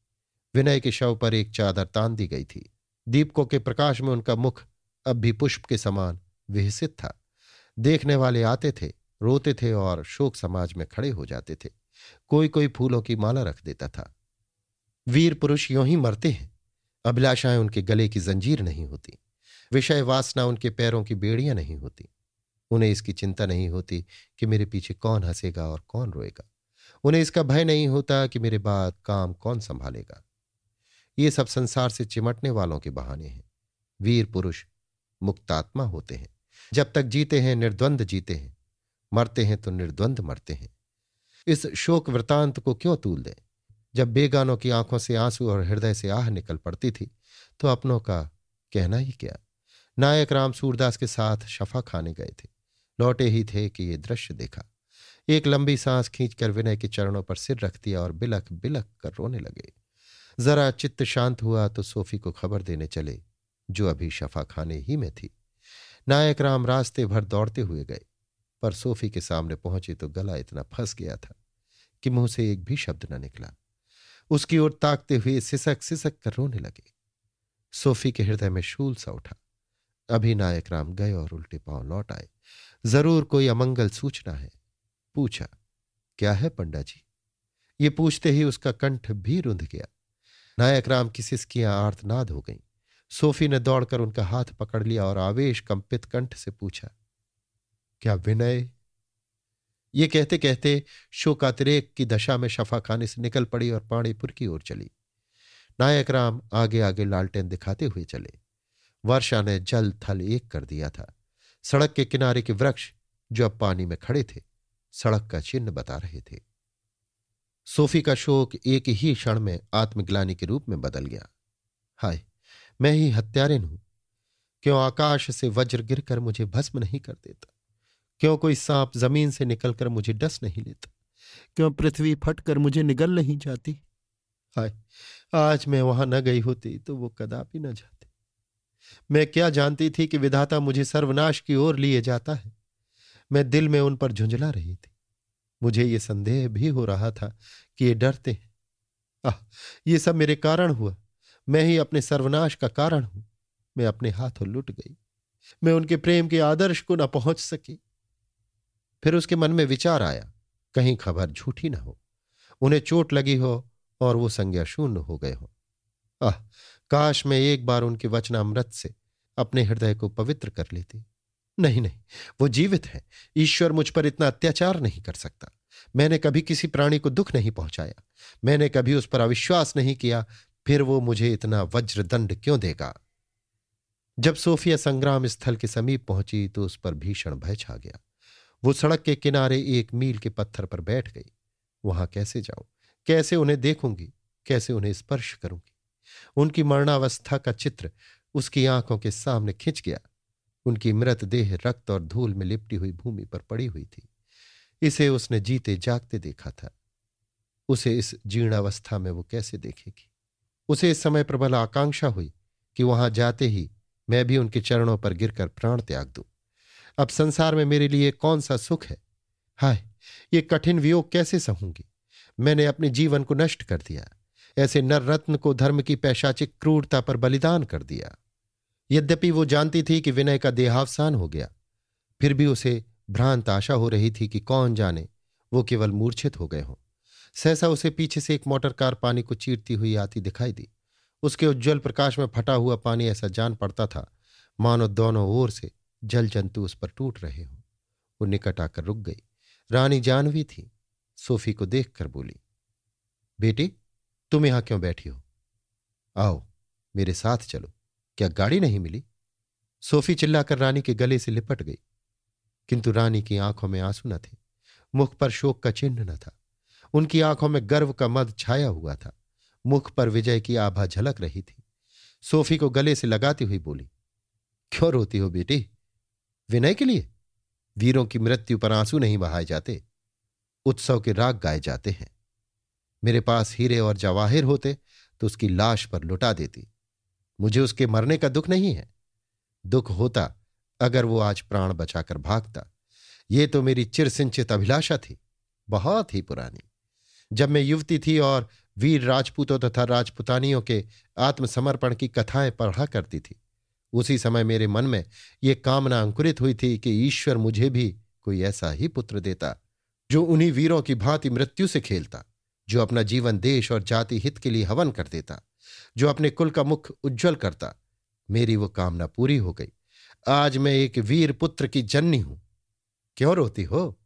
विनय के शव पर एक चादर तान दी गई थी। दीपकों के प्रकाश में उनका मुख अब भी पुष्प के समान विहसित था। देखने वाले आते थे, रोते थे और शोक समाज में खड़े हो जाते थे। कोई कोई फूलों की माला रख देता था। वीर पुरुष यों ही मरते हैं। अभिलाषाएं उनके गले की जंजीर नहीं होती, विषय वासना उनके पैरों की बेड़ियां नहीं होती। उन्हें इसकी चिंता नहीं होती कि मेरे पीछे कौन हंसेगा और कौन रोएगा। उन्हें इसका भय नहीं होता कि मेरे बाद काम कौन संभालेगा। ये सब संसार से चिमटने वालों के बहाने हैं। वीर पुरुष मुक्तात्मा होते हैं। जब तक जीते हैं निर्द्वंद जीते हैं, मरते हैं तो निर्द्वंद मरते हैं। इस शोक वृतांत को क्यों तूल दें? जब बेगानों की आंखों से आंसू और हृदय से आह निकल पड़ती थी तो अपनों का कहना ही क्या। नायक राम सूरदास के साथ शफा खाने गए थे। लौटे ही थे कि ये दृश्य देखा। एक लंबी सांस खींचकर विनय के चरणों पर सिर रख दिया और बिलख बिलख कर रोने लगे। जरा चित्त शांत हुआ तो सोफी को खबर देने चले, जो अभी शफा खाने ही में थी। नायक राम रास्ते भर दौड़ते हुए गए, पर सोफी के सामने पहुंचे तो गला इतना फंस गया था कि मुंह से एक भी शब्द न निकला। उसकी ओर ताकते हुए सिसक सिसक कर रोने लगे। सोफी के हृदय में शूल सा उठा। अभी नायक राम गए और उल्टे पांव लौट आए। जरूर कोई अमंगल सूचना है। पूछा, क्या है पंडा जी? ये पूछते ही उसका कंठ भी रुंध गया। नायक राम की सिसकियां आर्तनाद हो गईं। सोफी ने दौड़कर उनका हाथ पकड़ लिया और आवेश कंपित कंठ से पूछा, क्या विनय? ये कहते कहते शोकातिरेक की दशा में शफा खाने से निकल पड़ी और पाणीपुर की ओर चली। नायक राम आगे आगे लालटेन दिखाते हुए चले। वर्षा ने जल थल एक कर दिया था। सड़क के किनारे के वृक्ष जो अब पानी में खड़े थे, सड़क का चिन्ह बता रहे थे। सोफी का शोक एक ही क्षण में आत्मग्लानि के रूप में बदल गया। हाय, मैं ही हत्यारिन हूं। क्यों आकाश से वज्र गिरकर मुझे भस्म नहीं कर देता? क्यों कोई सांप जमीन से निकलकर मुझे डस नहीं लेता? क्यों पृथ्वी फटकर मुझे निगल नहीं जाती? हाय, आज मैं वहां न गई होती तो वो कदापि न जाते। मैं क्या जानती थी कि विधाता मुझे सर्वनाश की ओर लिए जाता है। मैं दिल में उन पर झुंझला रही थी। मुझे ये संदेह भी हो रहा था कि ये डरते हैं। ये सब मेरे कारण हुआ। मैं ही अपने सर्वनाश का कारण हूं। मैं अपने हाथों लुट गई। मैं उनके प्रेम के आदर्श को न पहुंच सकी। फिर उसके मन में विचार आया, कहीं खबर झूठी ना हो, उन्हें चोट लगी हो और वो संज्ञा शून्य हो गए हो। काश मैं एक बार उनके वचनामृत से अपने हृदय को पवित्र कर लेती। नहीं नहीं, वो जीवित है। ईश्वर मुझ पर इतना अत्याचार नहीं कर सकता। मैंने कभी किसी प्राणी को दुख नहीं पहुंचाया। मैंने कभी उस पर अविश्वास नहीं किया। फिर वो मुझे इतना वज्रदंड क्यों देगा? जब सोफिया संग्राम स्थल के समीप पहुंची तो उस पर भीषण भय छा गया। वो सड़क के किनारे एक मील के पत्थर पर बैठ गई। वहां कैसे जाऊं? कैसे उन्हें देखूंगी? कैसे उन्हें स्पर्श करूंगी? उनकी मरणावस्था का चित्र उसकी आंखों के सामने खिंच गया। उनकी मृतदेह रक्त और धूल में लिपटी हुई भूमि पर पड़ी हुई थी। इसे उसने जीते जागते देखा था। उसे इस जीर्णावस्था में वो कैसे देखेगी? उसे इस समय प्रबल आकांक्षा हुई कि वहां जाते ही मैं भी उनके चरणों पर गिरकर प्राण त्याग दूं। अब संसार में मेरे लिए कौन सा सुख है? हाय, ये कठिन वियोग कैसे सहूंगी? मैंने अपने जीवन को नष्ट कर दिया। ऐसे नर रत्न को धर्म की पैशाचिक क्रूरता पर बलिदान कर दिया। यद्यपि वो जानती थी कि विनय का देहावसान हो गया, फिर भी उसे भ्रांत आशा हो रही थी कि कौन जाने वो केवल मूर्छित हो गए हों। सहसा उसे पीछे से एक मोटर कार पानी को चीरती हुई आती दिखाई दी। उसके उज्ज्वल प्रकाश में फटा हुआ पानी ऐसा जान पड़ता था मानो दोनों ओर से जल जंतु उस पर टूट रहे हों। वो निकट आकर रुक गई। रानी जानवी थी। सोफी को देखकर बोली, बेटी, तुम यहां क्यों बैठी हो? आओ, मेरे साथ चलो। क्या गाड़ी नहीं मिली? सोफी चिल्लाकर रानी के गले से लिपट गई, किंतु रानी की आंखों में आंसू न थे, मुख पर शोक का चिन्ह न था। उनकी आंखों में गर्व का मद छाया हुआ था, मुख पर विजय की आभा झलक रही थी। सोफी को गले से लगाती हुई बोली, क्यों रोती हो बेटी? विनय के लिए? वीरों की मृत्यु पर आंसू नहीं बहाए जाते, उत्सव के राग गाए जाते हैं। मेरे पास हीरे और जवाहिर होते तो उसकी लाश पर लुटा देती। मुझे उसके मरने का दुख नहीं है। दुख होता अगर वो आज प्राण बचाकर भागता। ये तो मेरी चिरसिंचित अभिलाषा थी, बहुत ही पुरानी। जब मैं युवती थी और वीर राजपूतों तथा राजपुतानियों के आत्मसमर्पण की कथाएं पढ़ा करती थी, उसी समय मेरे मन में ये कामना अंकुरित हुई थी कि ईश्वर मुझे भी कोई ऐसा ही पुत्र देता जो उन्हीं वीरों की भांति मृत्यु से खेलता, जो अपना जीवन देश और जाति हित के लिए हवन कर देता, जो अपने कुल का मुख उज्ज्वल करता। मेरी वो कामना पूरी हो गई। आज मैं एक वीर पुत्र की जननी हूं। क्यों रोती हो?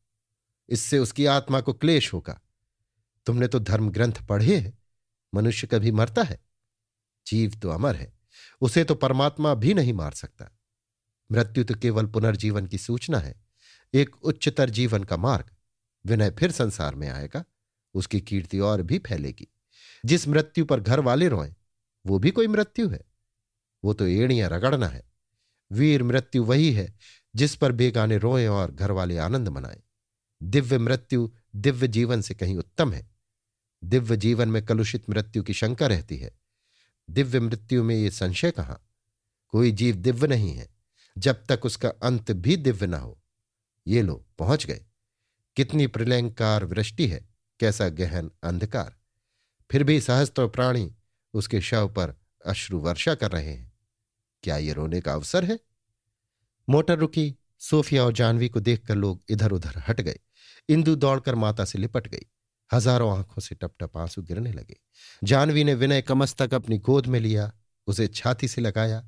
इससे उसकी आत्मा को क्लेश होगा। तुमने तो धर्म ग्रंथ पढ़े हैं, मनुष्य कभी मरता है? जीव तो अमर है, उसे तो परमात्मा भी नहीं मार सकता। मृत्यु तो केवल पुनर्जीवन की सूचना है, एक उच्चतर जीवन का मार्ग। विनय फिर संसार में आएगा, उसकी कीर्ति और भी फैलेगी। जिस मृत्यु पर घर वाले रोएं, वो भी कोई मृत्यु है? वो तो एड़ियां रगड़ना है। वीर मृत्यु वही है जिस पर बेगाने रोएं और घर वाले आनंद मनाएं। दिव्य मृत्यु दिव्य जीवन से कहीं उत्तम है। दिव्य जीवन में कलुषित मृत्यु की शंका रहती है, दिव्य मृत्यु में ये संशय कहां? कोई जीव दिव्य नहीं है जब तक उसका अंत भी दिव्य ना हो। ये लो पहुंच गए। कितनी प्रलयंकार वृष्टि है, कैसा गहन अंधकार, फिर भी सहस्त्र प्राणी उसके शव पर अश्रु वर्षा कर रहे हैं। क्या ये रोने का अवसर है? मोटर रुकी। सोफिया और जानवी को देखकर लोग इधर उधर हट गए। इंदु दौड़कर माता से लिपट गई। हजारों आंखों से टप टप आंसू गिरने लगे। जानवी ने विनय का मस्तक अपनी गोद में लिया, उसे छाती से लगाया,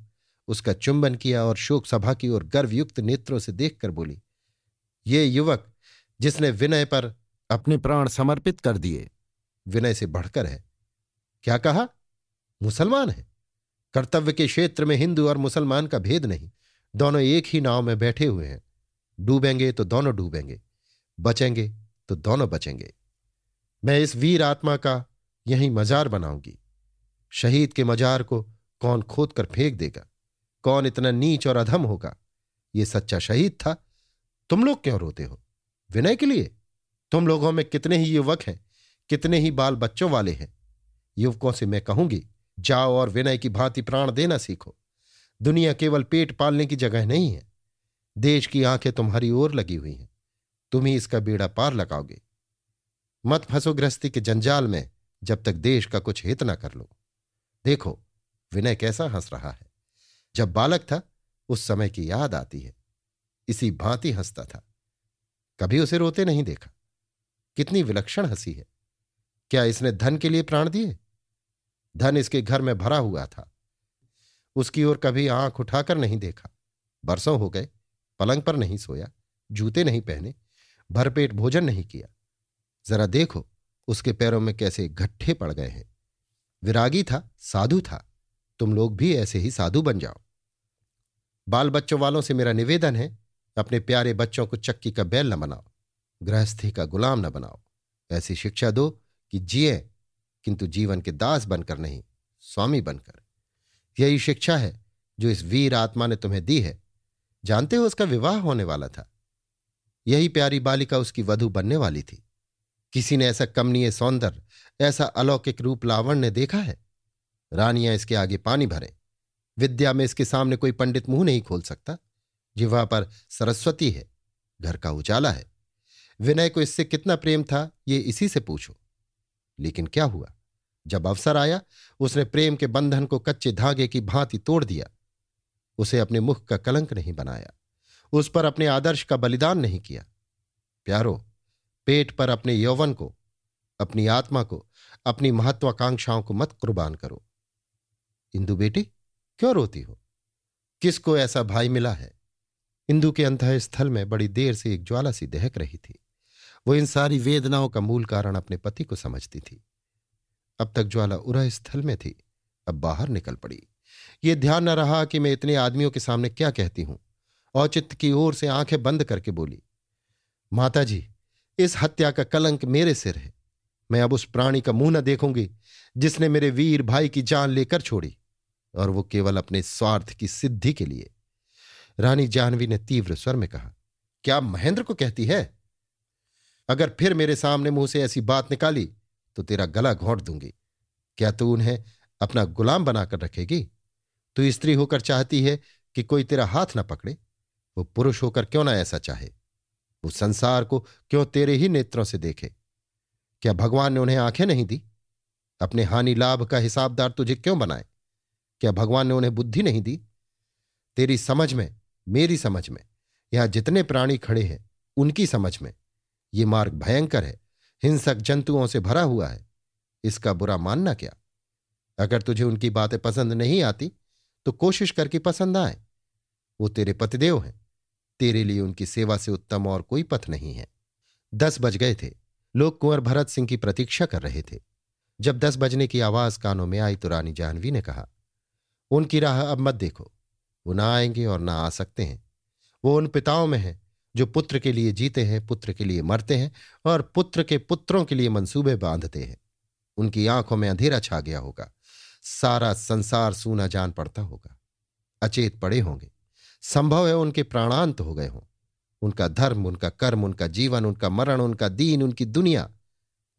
उसका चुंबन किया और शोक सभा की ओर गर्वयुक्त नेत्रों से देखकर बोली, ये युवक जिसने विनय पर अपने प्राण समर्पित कर दिए, विनय से बढ़कर है। क्या कहा? मुसलमान है। कर्तव्य के क्षेत्र में हिंदू और मुसलमान का भेद नहीं, दोनों एक ही नाव में बैठे हुए हैं। डूबेंगे तो दोनों डूबेंगे, बचेंगे तो दोनों बचेंगे। मैं इस वीर आत्मा का यहीं मजार बनाऊंगी। शहीद के मजार को कौन खोद कर फेंक देगा? कौन इतना नीच और अधम होगा? ये सच्चा शहीद था। तुम लोग क्यों रोते हो? विनय के लिए? तुम लोगों में कितने ही युवक हैं, कितने ही बाल बच्चों वाले हैं। युवकों से मैं कहूंगी, जाओ और विनय की भांति प्राण देना सीखो। दुनिया केवल पेट पालने की जगह नहीं है। देश की आंखें तुम्हारी ओर लगी हुई हैं, तुम ही इसका बेड़ा पार लगाओगे। मत फंसो गृहस्थी के जंजाल में जब तक देश का कुछ हित न कर लो। देखो विनय कैसा हंस रहा है। जब बालक था उस समय की याद आती है, इसी भांति हंसता था। कभी उसे रोते नहीं देखा। कितनी विलक्षण हंसी है। क्या इसने धन के लिए प्राण दिए? धन इसके घर में भरा हुआ था, उसकी ओर कभी आंख उठाकर नहीं देखा। बरसों हो गए, पलंग पर नहीं सोया, जूते नहीं पहने, भरपेट भोजन नहीं किया। जरा देखो उसके पैरों में कैसे गट्ठे पड़ गए हैं। विरागी था, साधु था। तुम लोग भी ऐसे ही साधु बन जाओ। बाल बच्चों वालों से मेरा निवेदन है, अपने प्यारे बच्चों को चक्की का बैल न बनाओ, गृहस्थी का गुलाम न बनाओ। ऐसी शिक्षा दो कि जिए, किंतु जीवन के दास बनकर नहीं, स्वामी बनकर। यही शिक्षा है जो इस वीर आत्मा ने तुम्हें दी है। जानते हो उसका विवाह होने वाला था। यही प्यारी बालिका उसकी वधू बनने वाली थी। किसी ने ऐसा कमनीय सौंदर्य, ऐसा अलौकिक रूप लावण्य देखा है? रानियां इसके आगे पानी भरें। विद्या में इसके सामने कोई पंडित मुंह नहीं खोल सकता। जिह्वा पर सरस्वती है, घर का उजाला है। विनय को इससे कितना प्रेम था ये इसी से पूछो। लेकिन क्या हुआ? जब अवसर आया उसने प्रेम के बंधन को कच्चे धागे की भांति तोड़ दिया। उसे अपने मुख का कलंक नहीं बनाया, उस पर अपने आदर्श का बलिदान नहीं किया। प्यारो, पेट पर अपने यौवन को, अपनी आत्मा को, अपनी महत्वाकांक्षाओं को मत कुर्बान करो। इंदु बेटी, क्यों रोती हो? किसको ऐसा भाई मिला है? इंदु के अंतः स्थल में बड़ी देर से एक ज्वाला सी दहक रही थी। वो इन सारी वेदनाओं का मूल कारण अपने पति को समझती थी। अब तक ज्वाला उरह स्थल में थी, अब बाहर निकल पड़ी। ये ध्यान न रहा कि मैं इतने आदमियों के सामने क्या कहती हूं। औचित्य की ओर से आंखें बंद करके बोली, माताजी, इस हत्या का कलंक मेरे सिर है। मैं अब उस प्राणी का मुंह न देखूंगी जिसने मेरे वीर भाई की जान लेकर छोड़ी, और वो केवल अपने स्वार्थ की सिद्धि के लिए। रानी जाह्नवी ने तीव्र स्वर में कहा, क्या महेंद्र को कहती है? अगर फिर मेरे सामने मुंह से ऐसी बात निकाली तो तेरा गला घोंट दूंगी। क्या तू उन्हें अपना गुलाम बनाकर रखेगी? तू स्त्री होकर चाहती है कि कोई तेरा हाथ न पकड़े? वो पुरुष होकर क्यों ना ऐसा चाहे? वो संसार को क्यों तेरे ही नेत्रों से देखे? क्या भगवान ने उन्हें आंखें नहीं दी? अपने हानि लाभ का हिसाबदार तुझे क्यों बनाए? क्या भगवान ने उन्हें बुद्धि नहीं दी? तेरी समझ में, मेरी समझ में, यहां जितने प्राणी खड़े हैं उनकी समझ में ये मार्ग भयंकर है, हिंसक जंतुओं से भरा हुआ है। इसका बुरा मानना क्या? अगर तुझे उनकी बातें पसंद नहीं आती तो कोशिश करके पसंद आए। वो तेरे पतिदेव हैं, तेरे लिए उनकी सेवा से उत्तम और कोई पथ नहीं है। 10 बज गए थे। लोग कुंवर भरत सिंह की प्रतीक्षा कर रहे थे। जब 10 बजने की आवाज कानों में आई तो रानी जाह्नवी ने कहा, उनकी राह अब मत देखो। वो ना आएंगे और ना आ सकते हैं। वो उन पिताओं में है जो पुत्र के लिए जीते हैं, पुत्र के लिए मरते हैं और पुत्र के पुत्रों के लिए मंसूबे बांधते हैं। उनकी आंखों में अंधेरा छा गया होगा, सारा संसार सूना जान पड़ता होगा, अचेत पड़े होंगे। संभव है उनके प्राणांत हो गए हों। उनका धर्म, उनका कर्म, उनका जीवन, उनका मरण, उनका दीन, उनकी दुनिया,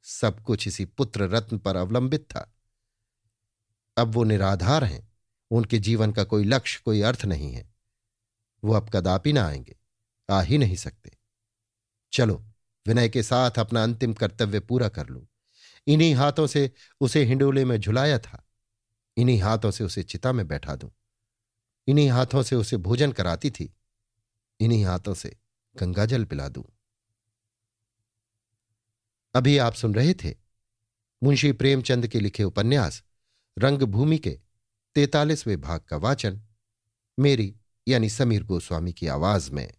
सब कुछ इसी पुत्र रत्न पर अवलंबित था। अब वो निराधार हैं। उनके जीवन का कोई लक्ष्य, कोई अर्थ नहीं है। वो अब कदापि ना आएंगे, आ ही नहीं सकते। चलो विनय के साथ अपना अंतिम कर्तव्य पूरा कर लूं। इन्हीं हाथों से उसे हिंडोले में झुलाया था, इन्हीं हाथों से उसे चिता में बैठा दूं, इन्हीं हाथों से उसे भोजन कराती थी, इन्हीं हाथों से गंगाजल पिला दूं। अभी आप सुन रहे थे मुंशी प्रेमचंद के लिखे उपन्यास रंगभूमि के 43वें भाग का वाचन मेरी यानी समीर गोस्वामी की आवाज में।